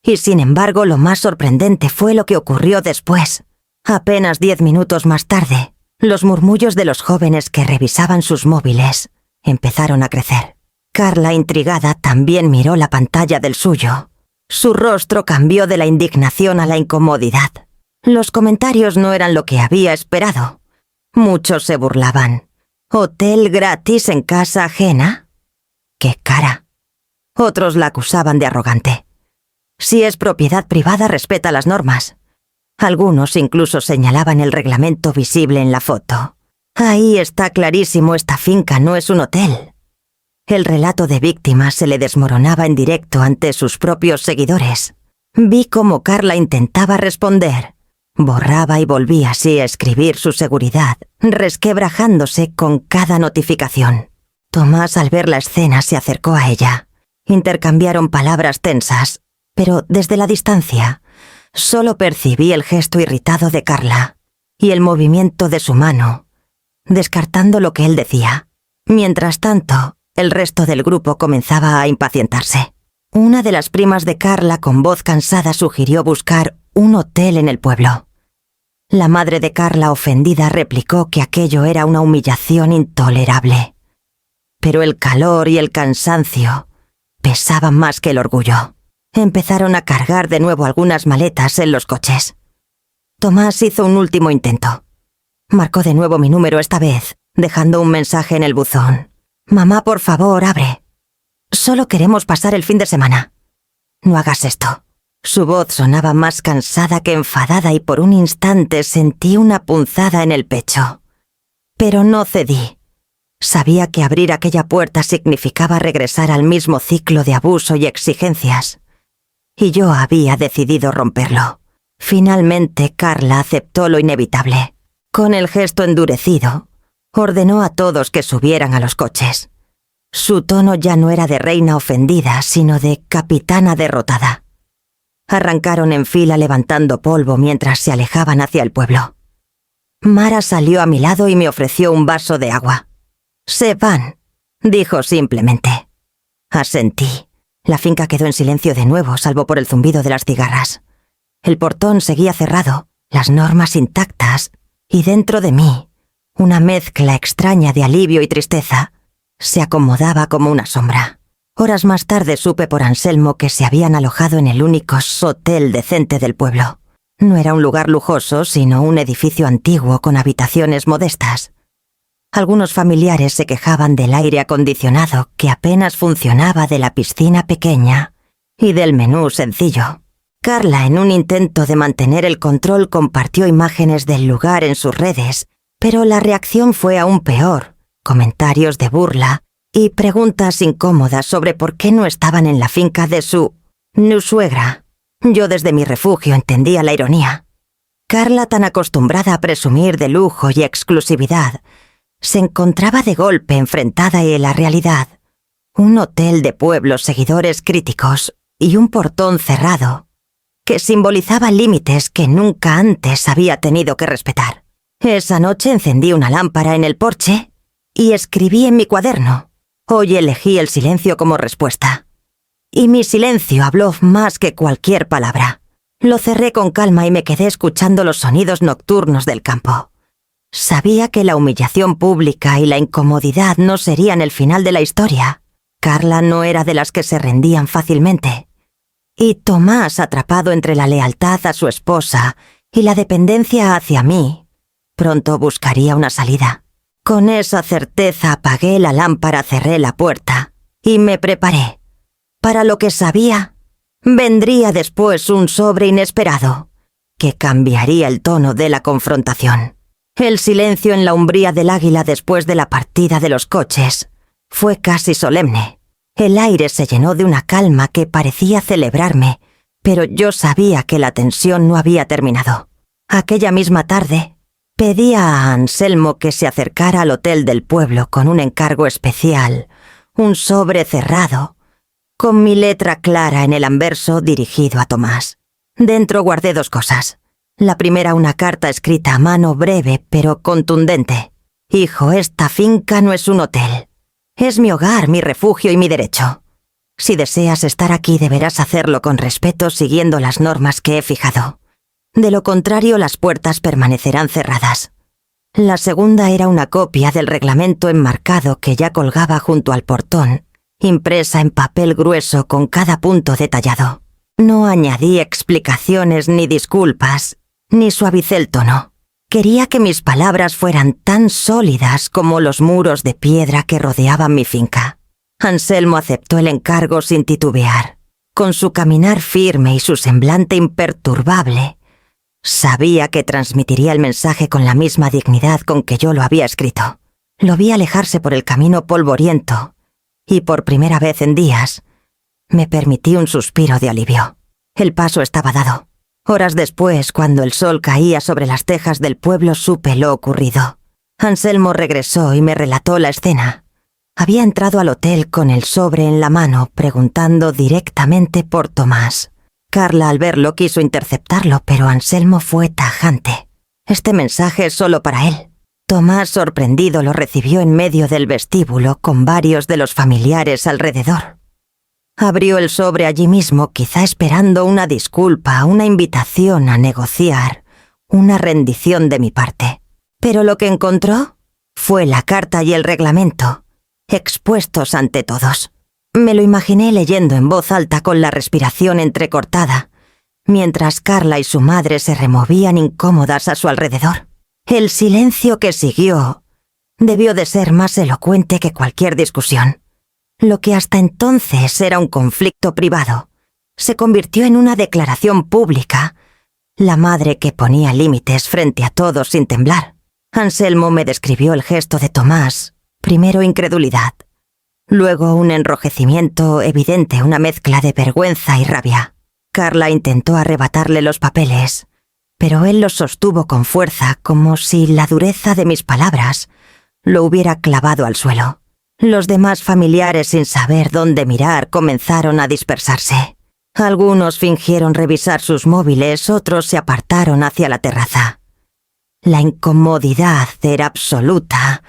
Y sin embargo, lo más sorprendente fue lo que ocurrió después. Apenas 10 minutos más tarde, los murmullos de los jóvenes que revisaban sus móviles empezaron a crecer. Carla, intrigada, también miró la pantalla del suyo. Su rostro cambió de la indignación a la incomodidad. Los comentarios no eran lo que había esperado. Muchos se burlaban. ¿Hotel gratis en casa ajena? ¡Qué cara! Otros la acusaban de arrogante. Si es propiedad privada, respeta las normas. Algunos incluso señalaban el reglamento visible en la foto. Ahí está clarísimo, esta finca no es un hotel. El relato de víctima se le desmoronaba en directo ante sus propios seguidores. Vi cómo Carla intentaba responder. Borraba y volvía así a escribir su seguridad, resquebrajándose con cada notificación. Tomás, al ver la escena, se acercó a ella. Intercambiaron palabras tensas, pero desde la distancia solo percibí el gesto irritado de Carla y el movimiento de su mano, descartando lo que él decía. Mientras tanto, el resto del grupo comenzaba a impacientarse. Una de las primas de Carla, con voz cansada, sugirió buscar un hotel en el pueblo. La madre de Carla, ofendida, replicó que aquello era una humillación intolerable. Pero el calor y el cansancio pesaban más que el orgullo. Empezaron a cargar de nuevo algunas maletas en los coches. Tomás hizo un último intento. Marcó de nuevo mi número, esta vez dejando un mensaje en el buzón. «Mamá, por favor, abre. Solo queremos pasar el fin de semana. No hagas esto». Su voz sonaba más cansada que enfadada y por un instante sentí una punzada en el pecho. Pero no cedí. Sabía que abrir aquella puerta significaba regresar al mismo ciclo de abuso y exigencias. Y yo había decidido romperlo. Finalmente, Carla aceptó lo inevitable. Con el gesto endurecido, ordenó a todos que subieran a los coches. Su tono ya no era de reina ofendida, sino de capitana derrotada. Arrancaron en fila levantando polvo mientras se alejaban hacia el pueblo. Mara salió a mi lado y me ofreció un vaso de agua. «Se van», dijo simplemente. Asentí. La finca quedó en silencio de nuevo, salvo por el zumbido de las cigarras. El portón seguía cerrado, las normas intactas, y dentro de mí, una mezcla extraña de alivio y tristeza, se acomodaba como una sombra. Horas más tarde supe por Anselmo que se habían alojado en el único hotel decente del pueblo. No era un lugar lujoso, sino un edificio antiguo con habitaciones modestas. Algunos familiares se quejaban del aire acondicionado que apenas funcionaba, de la piscina pequeña y del menú sencillo. Carla, en un intento de mantener el control, compartió imágenes del lugar en sus redes, pero la reacción fue aún peor. Comentarios de burla y preguntas incómodas sobre por qué no estaban en la finca de su suegra. Yo desde mi refugio entendía la ironía. Carla, tan acostumbrada a presumir de lujo y exclusividad, Se encontraba de golpe enfrentada a la realidad. Un hotel de pueblos seguidores críticos y un portón cerrado que simbolizaba límites que nunca antes había tenido que respetar. Esa noche encendí una lámpara en el porche y escribí en mi cuaderno. Hoy elegí el silencio como respuesta. Y mi silencio habló más que cualquier palabra. Lo cerré con calma y me quedé escuchando los sonidos nocturnos del campo. Sabía que la humillación pública y la incomodidad no serían el final de la historia. Carla no era de las que se rendían fácilmente. Y Tomás, atrapado entre la lealtad a su esposa y la dependencia hacia mí, pronto buscaría una salida. Con esa certeza apagué la lámpara, cerré la puerta y me preparé. Para lo que sabía, vendría después un sobre inesperado que cambiaría el tono de la confrontación. El silencio en la umbría del Águila después de la partida de los coches fue casi solemne. El aire se llenó de una calma que parecía celebrarme, pero yo sabía que la tensión no había terminado. Aquella misma tarde, pedí a Anselmo que se acercara al hotel del pueblo con un encargo especial, un sobre cerrado, con mi letra clara en el anverso dirigido a Tomás. Dentro guardé 2 cosas. La primera, una carta escrita a mano breve pero contundente. Hijo, esta finca no es un hotel. Es mi hogar, mi refugio y mi derecho. Si deseas estar aquí deberás hacerlo con respeto siguiendo las normas que he fijado. De lo contrario, las puertas permanecerán cerradas. La segunda era una copia del reglamento enmarcado que ya colgaba junto al portón, impresa en papel grueso con cada punto detallado. No añadí explicaciones ni disculpas, ni suavicé el tono. Quería que mis palabras fueran tan sólidas como los muros de piedra que rodeaban mi finca. Anselmo aceptó el encargo sin titubear. Con su caminar firme y su semblante imperturbable, sabía que transmitiría el mensaje con la misma dignidad con que yo lo había escrito. Lo vi alejarse por el camino polvoriento, y por primera vez en días, me permití un suspiro de alivio. El paso estaba dado. Horas después, cuando el sol caía sobre las tejas del pueblo, supe lo ocurrido. Anselmo regresó y me relató la escena. Había entrado al hotel con el sobre en la mano, preguntando directamente por Tomás. Carla, al verlo, quiso interceptarlo, pero Anselmo fue tajante. Este mensaje es solo para él. Tomás, sorprendido, lo recibió en medio del vestíbulo con varios de los familiares alrededor. Abrió el sobre allí mismo, quizá esperando una disculpa, una invitación a negociar, una rendición de mi parte. Pero lo que encontró fue la carta y el reglamento, expuestos ante todos. Me lo imaginé leyendo en voz alta con la respiración entrecortada, mientras Carla y su madre se removían incómodas a su alrededor. El silencio que siguió debió de ser más elocuente que cualquier discusión. Lo que hasta entonces era un conflicto privado se convirtió en una declaración pública, la madre que ponía límites frente a todos sin temblar. Anselmo me describió el gesto de Tomás, primero incredulidad, luego un enrojecimiento evidente, una mezcla de vergüenza y rabia. Carla intentó arrebatarle los papeles, pero él los sostuvo con fuerza, como si la dureza de mis palabras lo hubiera clavado al suelo. Los demás familiares, sin saber dónde mirar, comenzaron a dispersarse. Algunos fingieron revisar sus móviles, otros se apartaron hacia la terraza. La incomodidad era absoluta.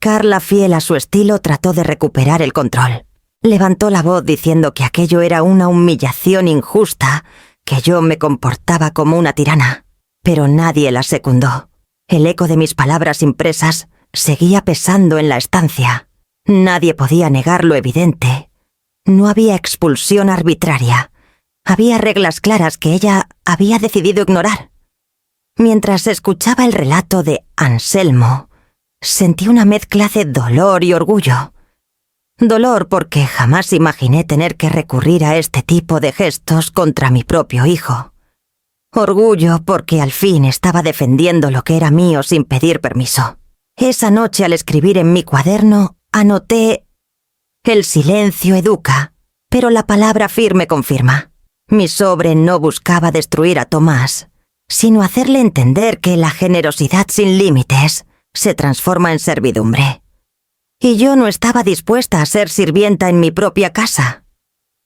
Carla, fiel a su estilo, trató de recuperar el control. Levantó la voz diciendo que aquello era una humillación injusta, que yo me comportaba como una tirana. Pero nadie la secundó. El eco de mis palabras impresas seguía pesando en la estancia. Nadie podía negar lo evidente. No había expulsión arbitraria. Había reglas claras que ella había decidido ignorar. Mientras escuchaba el relato de Anselmo, sentí una mezcla de dolor y orgullo. Dolor porque jamás imaginé tener que recurrir a este tipo de gestos contra mi propio hijo. Orgullo porque al fin estaba defendiendo lo que era mío sin pedir permiso. Esa noche, al escribir en mi cuaderno, anoté: el silencio educa, pero la palabra firme confirma. Mi sobre no buscaba destruir a Tomás, sino hacerle entender que la generosidad sin límites se transforma en servidumbre. Y yo no estaba dispuesta a ser sirvienta en mi propia casa.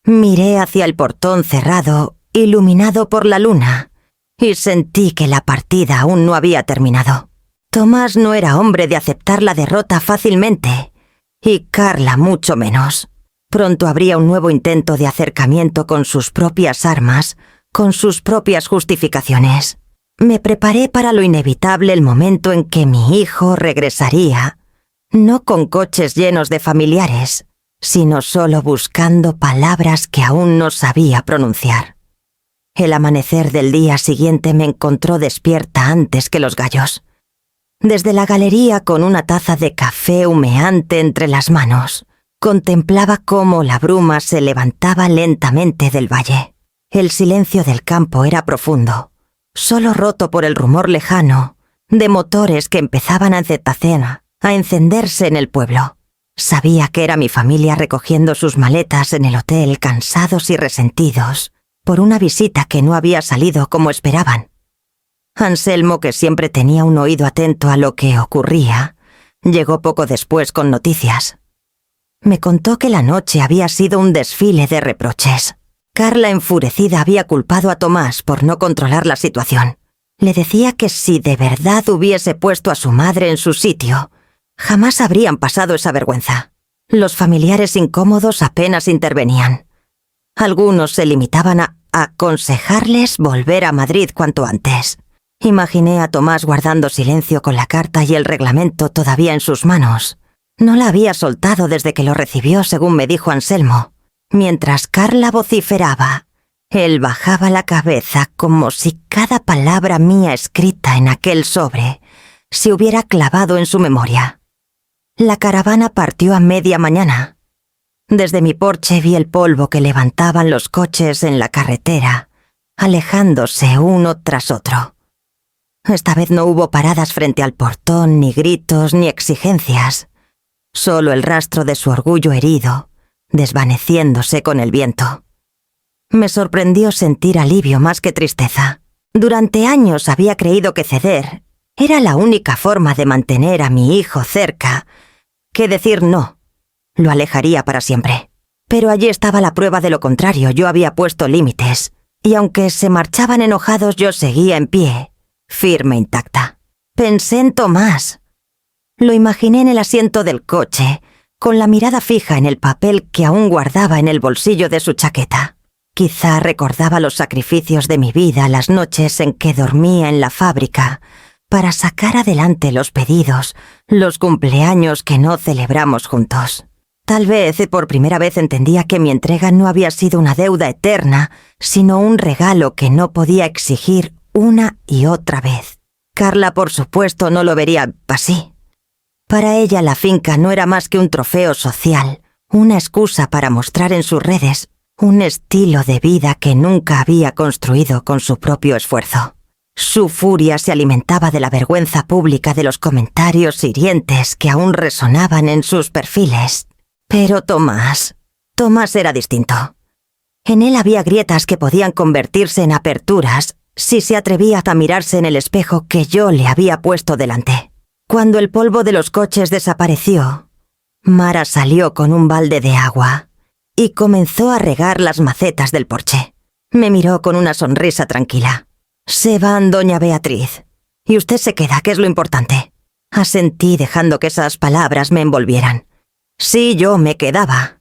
Miré hacia el portón cerrado, iluminado por la luna, y sentí que la partida aún no había terminado. Tomás no era hombre de aceptar la derrota fácilmente, y Carla mucho menos. Pronto habría un nuevo intento de acercamiento con sus propias armas, con sus propias justificaciones. Me preparé para lo inevitable, el momento en que mi hijo regresaría, no con coches llenos de familiares, sino solo buscando palabras que aún no sabía pronunciar. El amanecer del día siguiente me encontró despierta antes que los gallos. Desde la galería, con una taza de café humeante entre las manos, contemplaba cómo la bruma se levantaba lentamente del valle. El silencio del campo era profundo, solo roto por el rumor lejano de motores que empezaban a encenderse en el pueblo. Sabía que era mi familia recogiendo sus maletas en el hotel, cansados y resentidos por una visita que no había salido como esperaban. Anselmo, que siempre tenía un oído atento a lo que ocurría, llegó poco después con noticias. Me contó que la noche había sido un desfile de reproches. Carla, enfurecida, había culpado a Tomás por no controlar la situación. Le decía que si de verdad hubiese puesto a su madre en su sitio, jamás habrían pasado esa vergüenza. Los familiares incómodos apenas intervenían. Algunos se limitaban a aconsejarles volver a Madrid cuanto antes. Imaginé a Tomás guardando silencio con la carta y el reglamento todavía en sus manos. No la había soltado desde que lo recibió, según me dijo Anselmo. Mientras Carla vociferaba, él bajaba la cabeza como si cada palabra mía escrita en aquel sobre se hubiera clavado en su memoria. La caravana partió a media mañana. Desde mi porche vi el polvo que levantaban los coches en la carretera, alejándose uno tras otro. Esta vez no hubo paradas frente al portón, ni gritos, ni exigencias. Solo el rastro de su orgullo herido, desvaneciéndose con el viento. Me sorprendió sentir alivio más que tristeza. Durante años había creído que ceder era la única forma de mantener a mi hijo cerca, que decir no lo alejaría para siempre. Pero allí estaba la prueba de lo contrario. Yo había puesto límites, y aunque se marchaban enojados, yo seguía en pie, firme e intacta. Pensé en Tomás. Lo imaginé en el asiento del coche, con la mirada fija en el papel que aún guardaba en el bolsillo de su chaqueta. Quizá recordaba los sacrificios de mi vida, las noches en que dormía en la fábrica, para sacar adelante los pedidos, los cumpleaños que no celebramos juntos. Tal vez por primera vez entendía que mi entrega no había sido una deuda eterna, sino un regalo que no podía exigir una y otra vez. Carla, por supuesto, no lo vería así. Para ella la finca no era más que un trofeo social, una excusa para mostrar en sus redes un estilo de vida que nunca había construido con su propio esfuerzo. Su furia se alimentaba de la vergüenza pública, de los comentarios hirientes que aún resonaban en sus perfiles. Pero Tomás era distinto. En él había grietas que podían convertirse en aperturas si se atrevía a mirarse en el espejo que yo le había puesto delante. Cuando el polvo de los coches desapareció, Mara salió con un balde de agua y comenzó a regar las macetas del porche. Me miró con una sonrisa tranquila. «Se van, doña Beatriz, y usted se queda, que es lo importante». Asentí, dejando que esas palabras me envolvieran. Sí, yo me quedaba.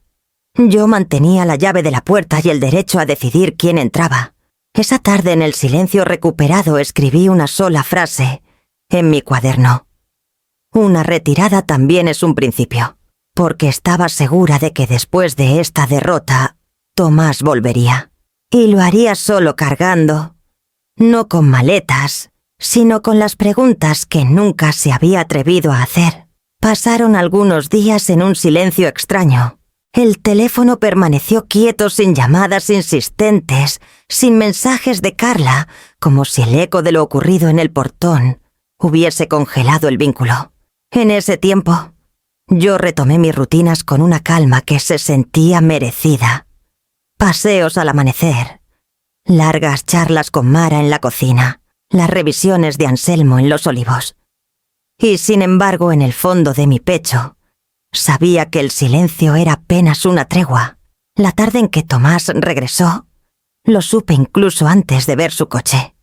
Yo mantenía la llave de la puerta y el derecho a decidir quién entraba. Esa tarde, en el silencio recuperado, escribí una sola frase en mi cuaderno. Una retirada también es un principio, porque estaba segura de que después de esta derrota, Tomás volvería. Y lo haría solo cargando, no con maletas, sino con las preguntas que nunca se había atrevido a hacer. Pasaron algunos días en un silencio extraño. El teléfono permaneció quieto, sin llamadas insistentes, sin mensajes de Carla, como si el eco de lo ocurrido en el portón hubiese congelado el vínculo. En ese tiempo, yo retomé mis rutinas con una calma que se sentía merecida. Paseos al amanecer, largas charlas con Mara en la cocina, las revisiones de Anselmo en Los Olivos. Y sin embargo, en el fondo de mi pecho, sabía que el silencio era apenas una tregua. La tarde en que Tomás regresó, lo supe incluso antes de ver su coche.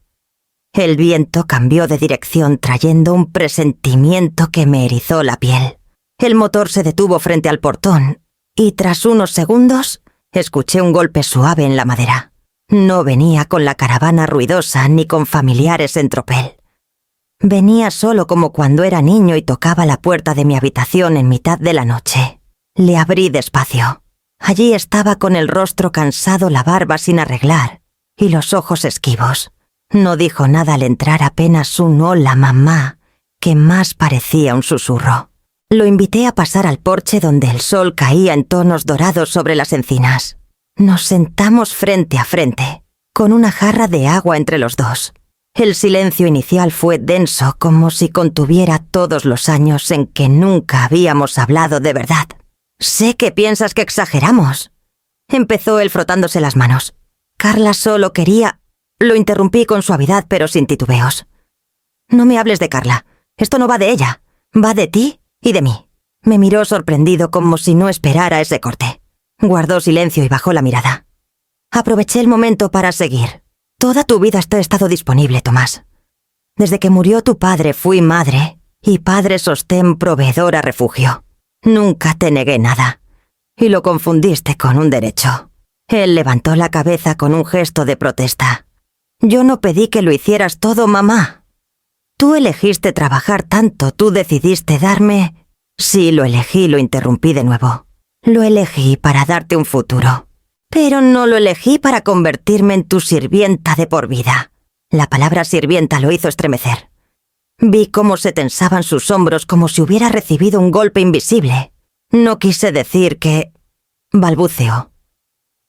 El viento cambió de dirección trayendo un presentimiento que me erizó la piel. El motor se detuvo frente al portón y tras unos segundos escuché un golpe suave en la madera. No venía con la caravana ruidosa ni con familiares en tropel. Venía solo como cuando era niño y tocaba la puerta de mi habitación en mitad de la noche. Le abrí despacio. Allí estaba con el rostro cansado, la barba sin arreglar y los ojos esquivos. No dijo nada al entrar, apenas un hola, mamá, que más parecía un susurro. Lo invité a pasar al porche donde el sol caía en tonos dorados sobre las encinas. Nos sentamos frente a frente, con una jarra de agua entre los dos. El silencio inicial fue denso, como si contuviera todos los años en que nunca habíamos hablado de verdad. «Sé que piensas que exageramos», empezó él frotándose las manos. «Carla solo quería...» Lo interrumpí con suavidad pero sin titubeos. «No me hables de Carla. Esto no va de ella. Va de ti y de mí». Me miró sorprendido como si no esperara ese corte. Guardó silencio y bajó la mirada. Aproveché el momento para seguir. «Toda tu vida he estado disponible, Tomás. Desde que murió tu padre fui madre y padre sostén proveedora refugio. Nunca te negué nada. Y lo confundiste con un derecho». Él levantó la cabeza con un gesto de protesta. «Yo no pedí que lo hicieras todo, mamá. Tú elegiste trabajar tanto, tú decidiste darme...» «Sí, lo elegí», lo interrumpí de nuevo. «Lo elegí para darte un futuro. Pero no lo elegí para convertirme en tu sirvienta de por vida». La palabra sirvienta lo hizo estremecer. Vi cómo se tensaban sus hombros como si hubiera recibido un golpe invisible. «No quise decir que...» balbuceó.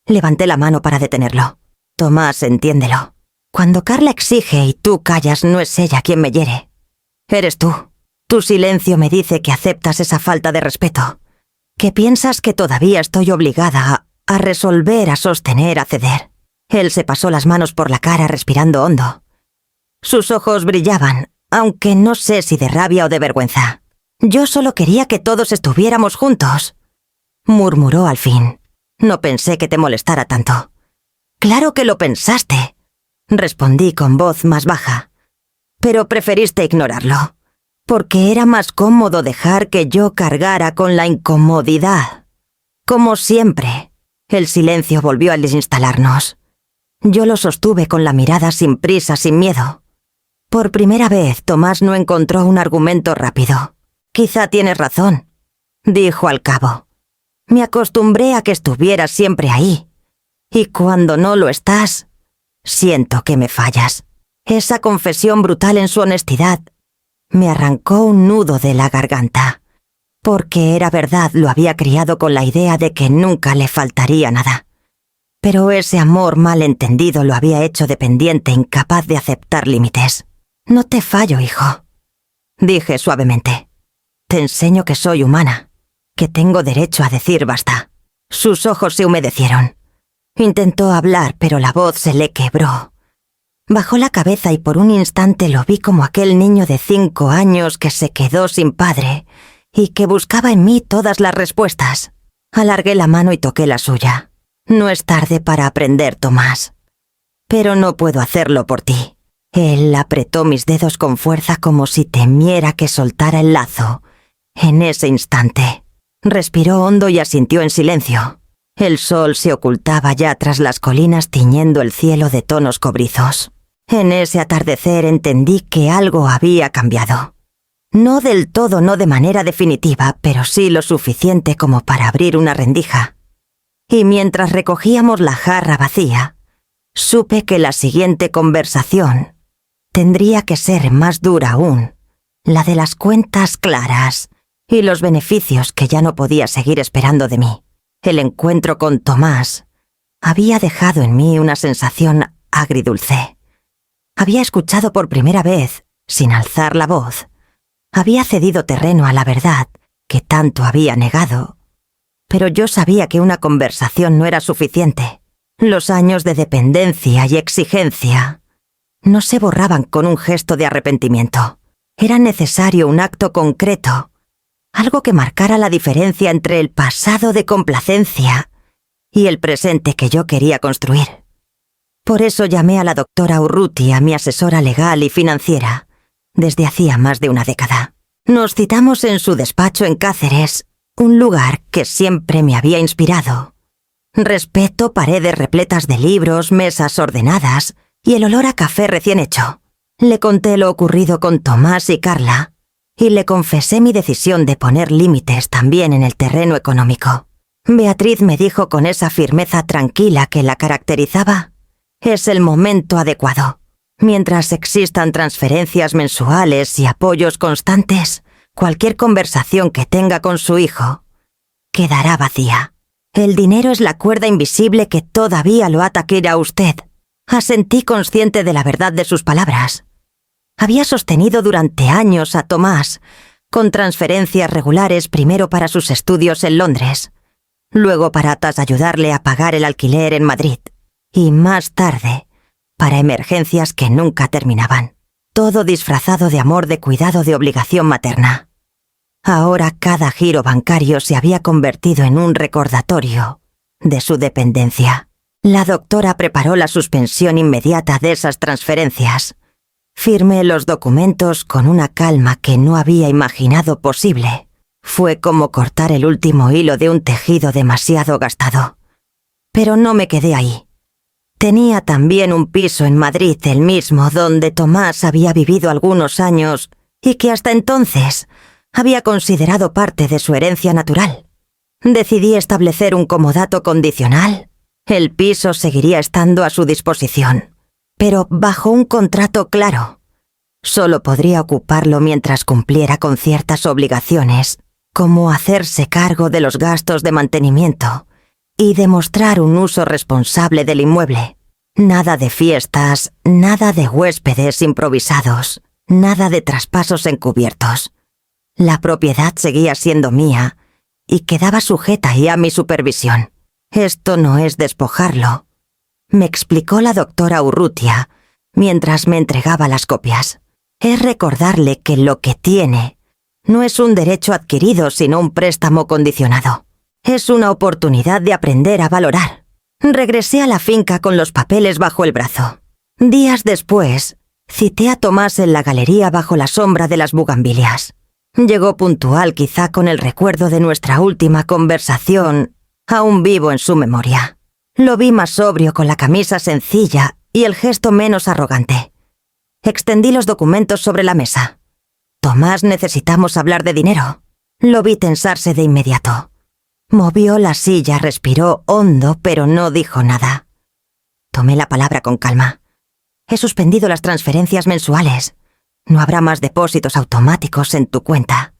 Levanté la mano para detenerlo. «Tomás, entiéndelo. Cuando Carla exige y tú callas, no es ella quien me hiere. Eres tú. Tu silencio me dice que aceptas esa falta de respeto, que piensas que todavía estoy obligada a resolver, a sostener, a ceder». Él se pasó las manos por la cara respirando hondo. Sus ojos brillaban, aunque no sé si de rabia o de vergüenza. «Yo solo quería que todos estuviéramos juntos», murmuró al fin. «No pensé que te molestara tanto». «Claro que lo pensaste», respondí con voz más baja. «Pero preferiste ignorarlo, porque era más cómodo dejar que yo cargara con la incomodidad. Como siempre». El silencio volvió a desinstalarnos. Yo lo sostuve con la mirada sin prisa, sin miedo. Por primera vez, Tomás no encontró un argumento rápido. «Quizá tienes razón», dijo al cabo. «Me acostumbré a que estuvieras siempre ahí. Y cuando no lo estás, siento que me fallas». Esa confesión brutal en su honestidad me arrancó un nudo de la garganta. Porque era verdad, lo había criado con la idea de que nunca le faltaría nada. Pero ese amor mal entendido lo había hecho dependiente, incapaz de aceptar límites. «No te fallo, hijo», dije suavemente. «Te enseño que soy humana, que tengo derecho a decir basta». Sus ojos se humedecieron. Intentó hablar, pero la voz se le quebró. Bajó la cabeza y por un instante lo vi como aquel niño de 5 años que se quedó sin padre y que buscaba en mí todas las respuestas. Alargué la mano y toqué la suya. «No es tarde para aprender, Tomás. Pero no puedo hacerlo por ti». Él apretó mis dedos con fuerza como si temiera que soltara el lazo. En ese instante, respiró hondo y asintió en silencio. El sol se ocultaba ya tras las colinas tiñendo el cielo de tonos cobrizos. En ese atardecer entendí que algo había cambiado. No del todo, no de manera definitiva, pero sí lo suficiente como para abrir una rendija. Y mientras recogíamos la jarra vacía, supe que la siguiente conversación tendría que ser más dura aún, la de las cuentas claras y los beneficios que ya no podía seguir esperando de mí. El encuentro con Tomás había dejado en mí una sensación agridulce. Había escuchado por primera vez, sin alzar la voz. Había cedido terreno a la verdad que tanto había negado. Pero yo sabía que una conversación no era suficiente. Los años de dependencia y exigencia no se borraban con un gesto de arrepentimiento. Era necesario un acto concreto, algo que marcara la diferencia entre el pasado de complacencia y el presente que yo quería construir. Por eso llamé a la doctora Urrutia, mi asesora legal y financiera, desde hacía más de una década. Nos citamos en su despacho en Cáceres, un lugar que siempre me había inspirado. Respeto, paredes repletas de libros, mesas ordenadas y el olor a café recién hecho. Le conté lo ocurrido con Tomás y Carla y le confesé mi decisión de poner límites también en el terreno económico. Beatriz me dijo con esa firmeza tranquila que la caracterizaba: es el momento adecuado. Mientras existan transferencias mensuales y apoyos constantes, cualquier conversación que tenga con su hijo quedará vacía. El dinero es la cuerda invisible que todavía lo ataquea a usted. Asentí consciente de la verdad de sus palabras. Había sostenido durante años a Tomás, con transferencias regulares primero para sus estudios en Londres, luego para ayudarle a pagar el alquiler en Madrid, y más tarde para emergencias que nunca terminaban. Todo disfrazado de amor, de cuidado, de obligación materna. Ahora cada giro bancario se había convertido en un recordatorio de su dependencia. La doctora preparó la suspensión inmediata de esas transferencias. Firmé los documentos con una calma que no había imaginado posible. Fue como cortar el último hilo de un tejido demasiado gastado. Pero no me quedé ahí. Tenía también un piso en Madrid, el mismo donde Tomás había vivido algunos años y que hasta entonces había considerado parte de su herencia natural. Decidí establecer un comodato condicional. El piso seguiría estando a su disposición, pero bajo un contrato claro. Solo podría ocuparlo mientras cumpliera con ciertas obligaciones, como hacerse cargo de los gastos de mantenimiento y demostrar un uso responsable del inmueble. Nada de fiestas, nada de huéspedes improvisados, nada de traspasos encubiertos. La propiedad seguía siendo mía y quedaba sujeta a mi supervisión. Esto no es despojarlo, me explicó la doctora Urrutia mientras me entregaba las copias. Es recordarle que lo que tiene no es un derecho adquirido, sino un préstamo condicionado. Es una oportunidad de aprender a valorar. Regresé a la finca con los papeles bajo el brazo. Días después, cité a Tomás en la galería bajo la sombra de las bugambilias. Llegó puntual, quizá con el recuerdo de nuestra última conversación aún vivo en su memoria. Lo vi más sobrio, con la camisa sencilla y el gesto menos arrogante. Extendí los documentos sobre la mesa. Tomás, necesitamos hablar de dinero. Lo vi tensarse de inmediato. Movió la silla, respiró hondo, pero no dijo nada. Tomé la palabra con calma. He suspendido las transferencias mensuales. No habrá más depósitos automáticos en tu cuenta.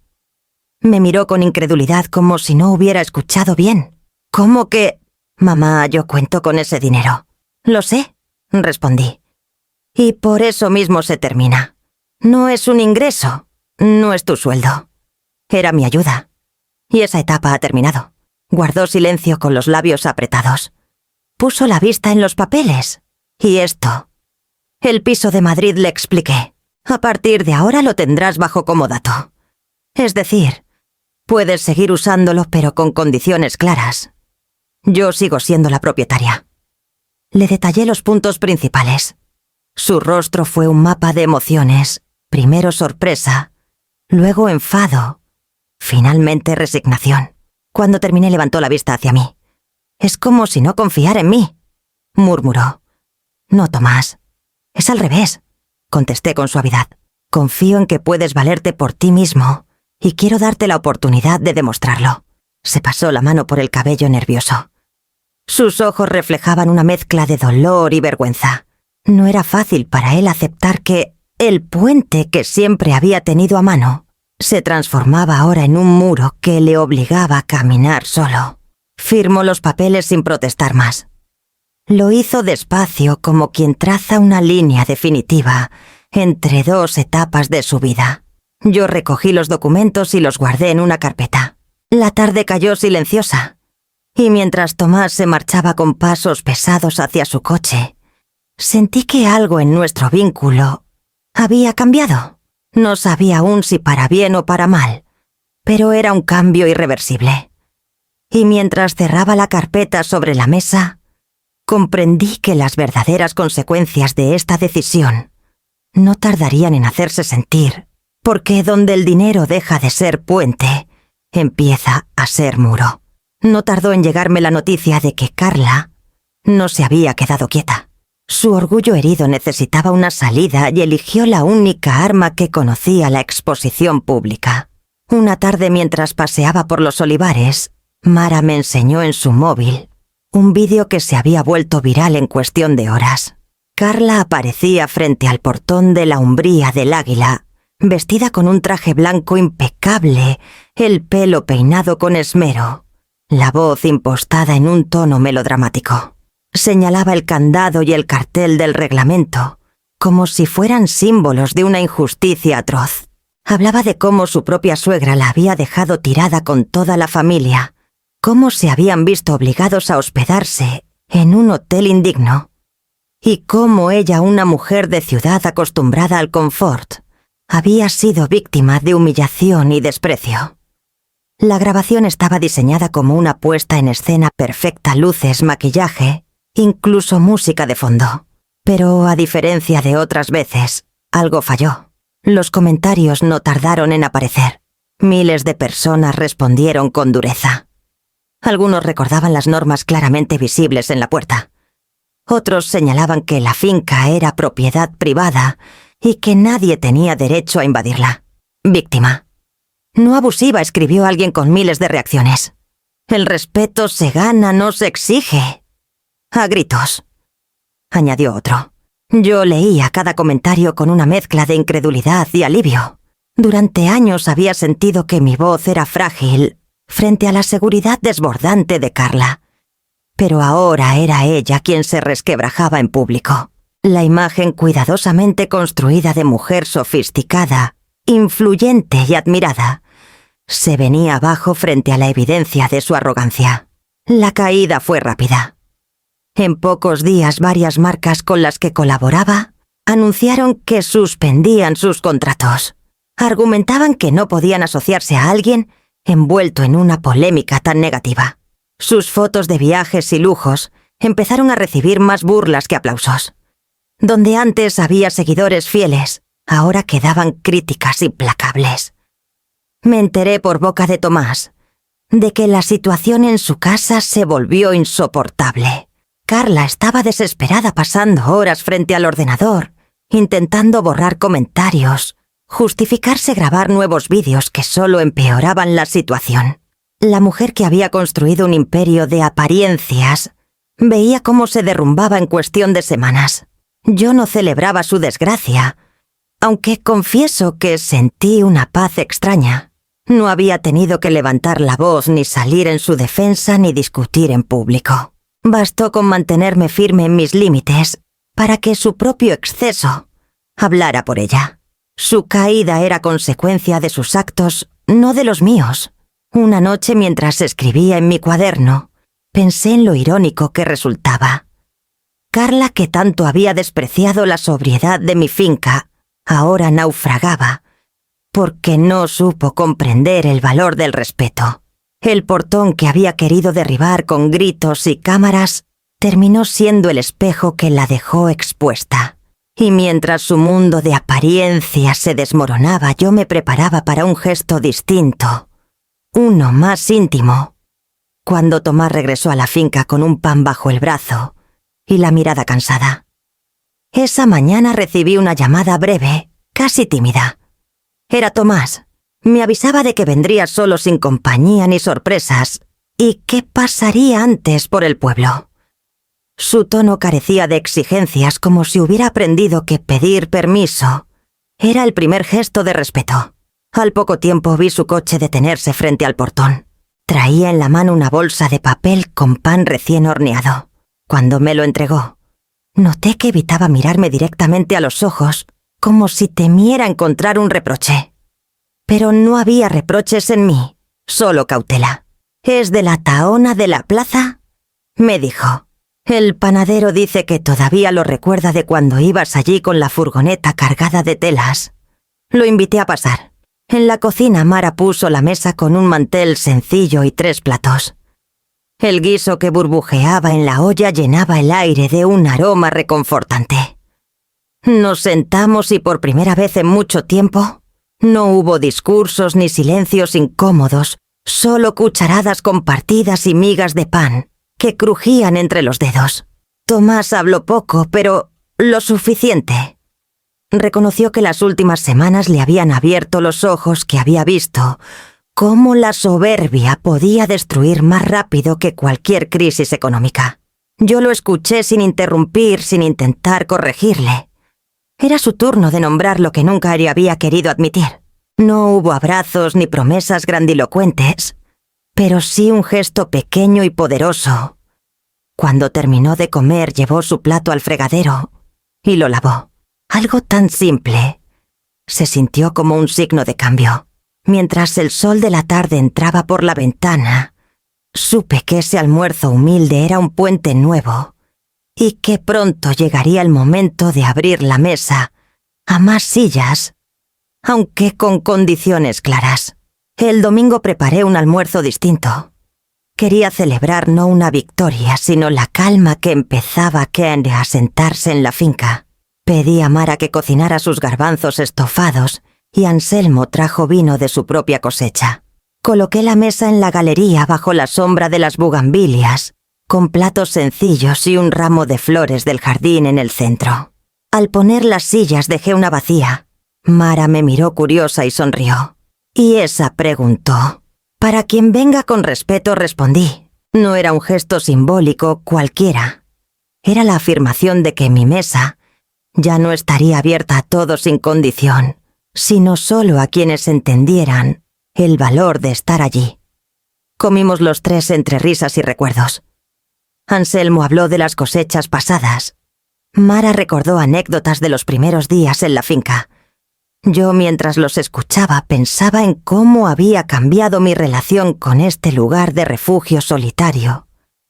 Me miró con incredulidad, como si no hubiera escuchado bien. ¿Cómo que? Mamá, yo cuento con ese dinero. Lo sé, respondí. Y por eso mismo se termina. No es un ingreso, no es tu sueldo. Era mi ayuda. Y esa etapa ha terminado. Guardó silencio con los labios apretados. Puso la vista en los papeles. Y esto. El piso de Madrid, le expliqué. A partir de ahora lo tendrás bajo comodato. Es decir, puedes seguir usándolo, pero con condiciones claras. Yo sigo siendo la propietaria. Le detallé los puntos principales. Su rostro fue un mapa de emociones. Primero sorpresa, luego enfado, finalmente resignación. Cuando terminé, levantó la vista hacia mí. Es como si no confiara en mí, murmuró. No, Tomás, es al revés, contesté con suavidad. Confío en que puedes valerte por ti mismo y quiero darte la oportunidad de demostrarlo. Se pasó la mano por el cabello nervioso. Sus ojos reflejaban una mezcla de dolor y vergüenza. No era fácil para él aceptar que el puente que siempre había tenido a mano se transformaba ahora en un muro que le obligaba a caminar solo. Firmó los papeles sin protestar más. Lo hizo despacio, como quien traza una línea definitiva entre dos etapas de su vida. Yo recogí los documentos y los guardé en una carpeta. La tarde cayó silenciosa, y mientras Tomás se marchaba con pasos pesados hacia su coche, sentí que algo en nuestro vínculo había cambiado. No sabía aún si para bien o para mal, pero era un cambio irreversible. Y mientras cerraba la carpeta sobre la mesa, comprendí que las verdaderas consecuencias de esta decisión no tardarían en hacerse sentir, porque donde el dinero deja de ser puente, empieza a ser muro. No tardó en llegarme la noticia de que Carla no se había quedado quieta. Su orgullo herido necesitaba una salida y eligió la única arma que conocía: la exposición pública. Una tarde, mientras paseaba por los olivares, Mara me enseñó en su móvil un vídeo que se había vuelto viral en cuestión de horas. Carla aparecía frente al portón de la Umbría del Águila, vestida con un traje blanco impecable, el pelo peinado con esmero, la voz impostada en un tono melodramático. Señalaba el candado y el cartel del reglamento, como si fueran símbolos de una injusticia atroz. Hablaba de cómo su propia suegra la había dejado tirada con toda la familia, cómo se habían visto obligados a hospedarse en un hotel indigno, y cómo ella, una mujer de ciudad acostumbrada al confort, había sido víctima de humillación y desprecio. La grabación estaba diseñada como una puesta en escena perfecta: luces, maquillaje, incluso música de fondo. Pero, a diferencia de otras veces, algo falló. Los comentarios no tardaron en aparecer. Miles de personas respondieron con dureza. Algunos recordaban las normas claramente visibles en la puerta. Otros señalaban que la finca era propiedad privada y que nadie tenía derecho a invadirla. Víctima. No abusiva, escribió alguien con miles de reacciones. El respeto se gana, no se exige. A gritos, añadió otro. Yo leía cada comentario con una mezcla de incredulidad y alivio. Durante años había sentido que mi voz era frágil frente a la seguridad desbordante de Carla. Pero ahora era ella quien se resquebrajaba en público. La imagen cuidadosamente construida de mujer sofisticada, influyente y admirada, se venía abajo frente a la evidencia de su arrogancia. La caída fue rápida. En pocos días, varias marcas con las que colaboraba anunciaron que suspendían sus contratos. Argumentaban que no podían asociarse a alguien envuelto en una polémica tan negativa. Sus fotos de viajes y lujos empezaron a recibir más burlas que aplausos. Donde antes había seguidores fieles, ahora quedaban críticas implacables. Me enteré por boca de Tomás de que la situación en su casa se volvió insoportable. Carla estaba desesperada, pasando horas frente al ordenador, intentando borrar comentarios, justificarse, grabar nuevos vídeos que solo empeoraban la situación. La mujer que había construido un imperio de apariencias veía cómo se derrumbaba en cuestión de semanas. Yo no celebraba su desgracia, aunque confieso que sentí una paz extraña. No había tenido que levantar la voz, ni salir en su defensa, ni discutir en público. Bastó con mantenerme firme en mis límites para que su propio exceso hablara por ella. Su caída era consecuencia de sus actos, no de los míos. Una noche, mientras escribía en mi cuaderno, pensé en lo irónico que resultaba. Carla, que tanto había despreciado la sobriedad de mi finca, ahora naufragaba, porque no supo comprender el valor del respeto. El portón que había querido derribar con gritos y cámaras terminó siendo el espejo que la dejó expuesta. Y mientras su mundo de apariencias se desmoronaba, yo me preparaba para un gesto distinto, uno más íntimo, cuando Tomás regresó a la finca con un pan bajo el brazo y la mirada cansada. Esa mañana recibí una llamada breve, casi tímida. Era Tomás. Me avisaba de que vendría solo, sin compañía ni sorpresas, y qué pasaría antes por el pueblo. Su tono carecía de exigencias, como si hubiera aprendido que pedir permiso era el primer gesto de respeto. Al poco tiempo vi su coche detenerse frente al portón. Traía en la mano una bolsa de papel con pan recién horneado. Cuando me lo entregó, noté que evitaba mirarme directamente a los ojos, como si temiera encontrar un reproche. Pero no había reproches en mí, solo cautela. ¿Es de la Tahona de la Plaza?, me dijo. El panadero dice que todavía lo recuerda de cuando ibas allí con la furgoneta cargada de telas. Lo invité a pasar. En la cocina Mara puso la mesa con un mantel sencillo y 3 platos. El guiso que burbujeaba en la olla llenaba el aire de un aroma reconfortante. Nos sentamos y por primera vez en mucho tiempo no hubo discursos ni silencios incómodos, solo cucharadas compartidas y migas de pan que crujían entre los dedos. Tomás habló poco, pero lo suficiente. Reconoció que las últimas semanas le habían abierto los ojos, que había visto cómo la soberbia podía destruir más rápido que cualquier crisis económica. Yo lo escuché sin interrumpir, sin intentar corregirle. Era su turno de nombrar lo que nunca había querido admitir. No hubo abrazos ni promesas grandilocuentes, pero sí un gesto pequeño y poderoso. Cuando terminó de comer, llevó su plato al fregadero y lo lavó. Algo tan simple. Se sintió como un signo de cambio. Mientras el sol de la tarde entraba por la ventana, supe que ese almuerzo humilde era un puente nuevo y que pronto llegaría el momento de abrir la mesa a más sillas, aunque con condiciones claras. El domingo preparé un almuerzo distinto. Quería celebrar no una victoria, sino la calma que empezaba a asentarse en la finca. Pedí a Mara que cocinara sus garbanzos estofados y Anselmo trajo vino de su propia cosecha. Coloqué la mesa en la galería bajo la sombra de las bugambilias, con platos sencillos y un ramo de flores del jardín en el centro. Al poner las sillas dejé una vacía. Mara me miró curiosa y sonrió. Y esa preguntó. Para quien venga con respeto respondí. No era un gesto simbólico cualquiera. Era la afirmación de que mi mesa ya no estaría abierta a todos sin condición, sino solo a quienes entendieran el valor de estar allí. Comimos los 3 entre risas y recuerdos. Anselmo habló de las cosechas pasadas. Mara recordó anécdotas de los primeros días en la finca. Yo, mientras los escuchaba, pensaba en cómo había cambiado mi relación con este lugar de refugio solitario,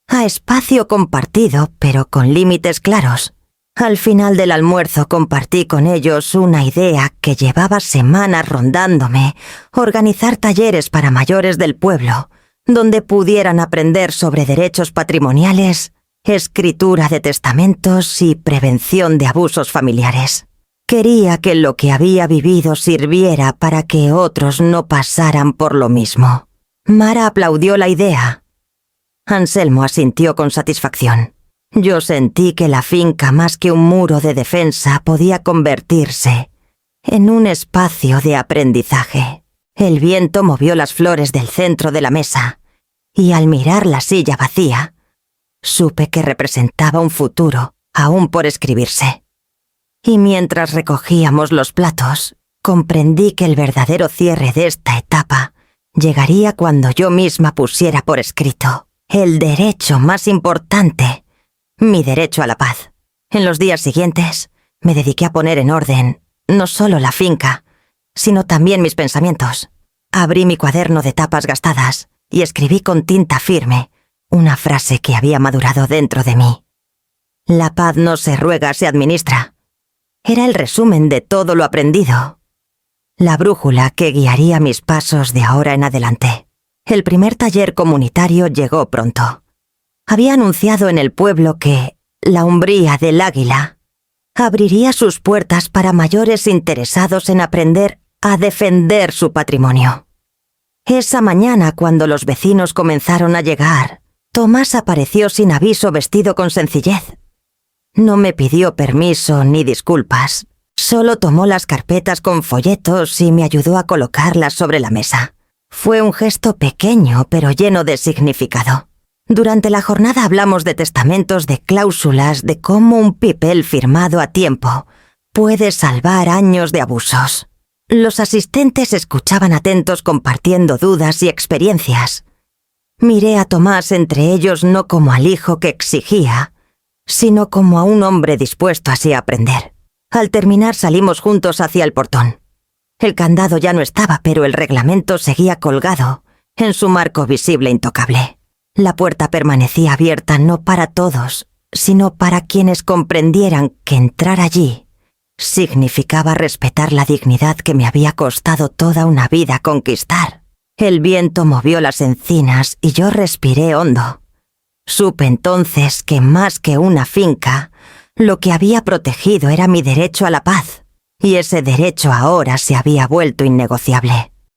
a espacio compartido, pero con límites claros. Al final del almuerzo compartí con ellos una idea que llevaba semanas rondándome: organizar talleres para mayores del pueblo, donde pudieran aprender sobre derechos patrimoniales, escritura de testamentos y prevención de abusos familiares. Quería que lo que había vivido sirviera para que otros no pasaran por lo mismo. Mara aplaudió la idea. Anselmo asintió con satisfacción. Yo sentí que la finca, más que un muro de defensa, podía convertirse en un espacio de aprendizaje. El viento movió las flores del centro de la mesa, y al mirar la silla vacía, supe que representaba un futuro aún por escribirse. Y mientras recogíamos los platos, comprendí que el verdadero cierre de esta etapa llegaría cuando yo misma pusiera por escrito el derecho más importante: mi derecho a la paz. En los días siguientes, me dediqué a poner en orden no solo la finca, sino también mis pensamientos. Abrí mi cuaderno de tapas gastadas y escribí con tinta firme una frase que había madurado dentro de mí. La paz no se ruega, se administra. Era el resumen de todo lo aprendido. La brújula que guiaría mis pasos de ahora en adelante. El primer taller comunitario llegó pronto. Había anunciado en el pueblo que la Umbría del Águila abriría sus puertas para mayores interesados en aprender a defender su patrimonio. Esa mañana, cuando los vecinos comenzaron a llegar, Tomás apareció sin aviso, vestido con sencillez. No me pidió permiso ni disculpas, solo tomó las carpetas con folletos y me ayudó a colocarlas sobre la mesa. Fue un gesto pequeño, pero lleno de significado. Durante la jornada hablamos de testamentos, de cláusulas, de cómo un papel firmado a tiempo puede salvar años de abusos. Los asistentes escuchaban atentos, compartiendo dudas y experiencias. Miré a Tomás entre ellos no como al hijo que exigía, sino como a un hombre dispuesto así a aprender. Al terminar salimos juntos hacia el portón. El candado ya no estaba, pero el reglamento seguía colgado en su marco visible intocable. La puerta permanecía abierta no para todos, sino para quienes comprendieran que entrar allí Significaba respetar la dignidad que me había costado toda una vida conquistar. El viento movió las encinas y yo respiré hondo. Supe entonces que más que una finca, lo que había protegido era mi derecho a la paz, y ese derecho ahora se había vuelto innegociable.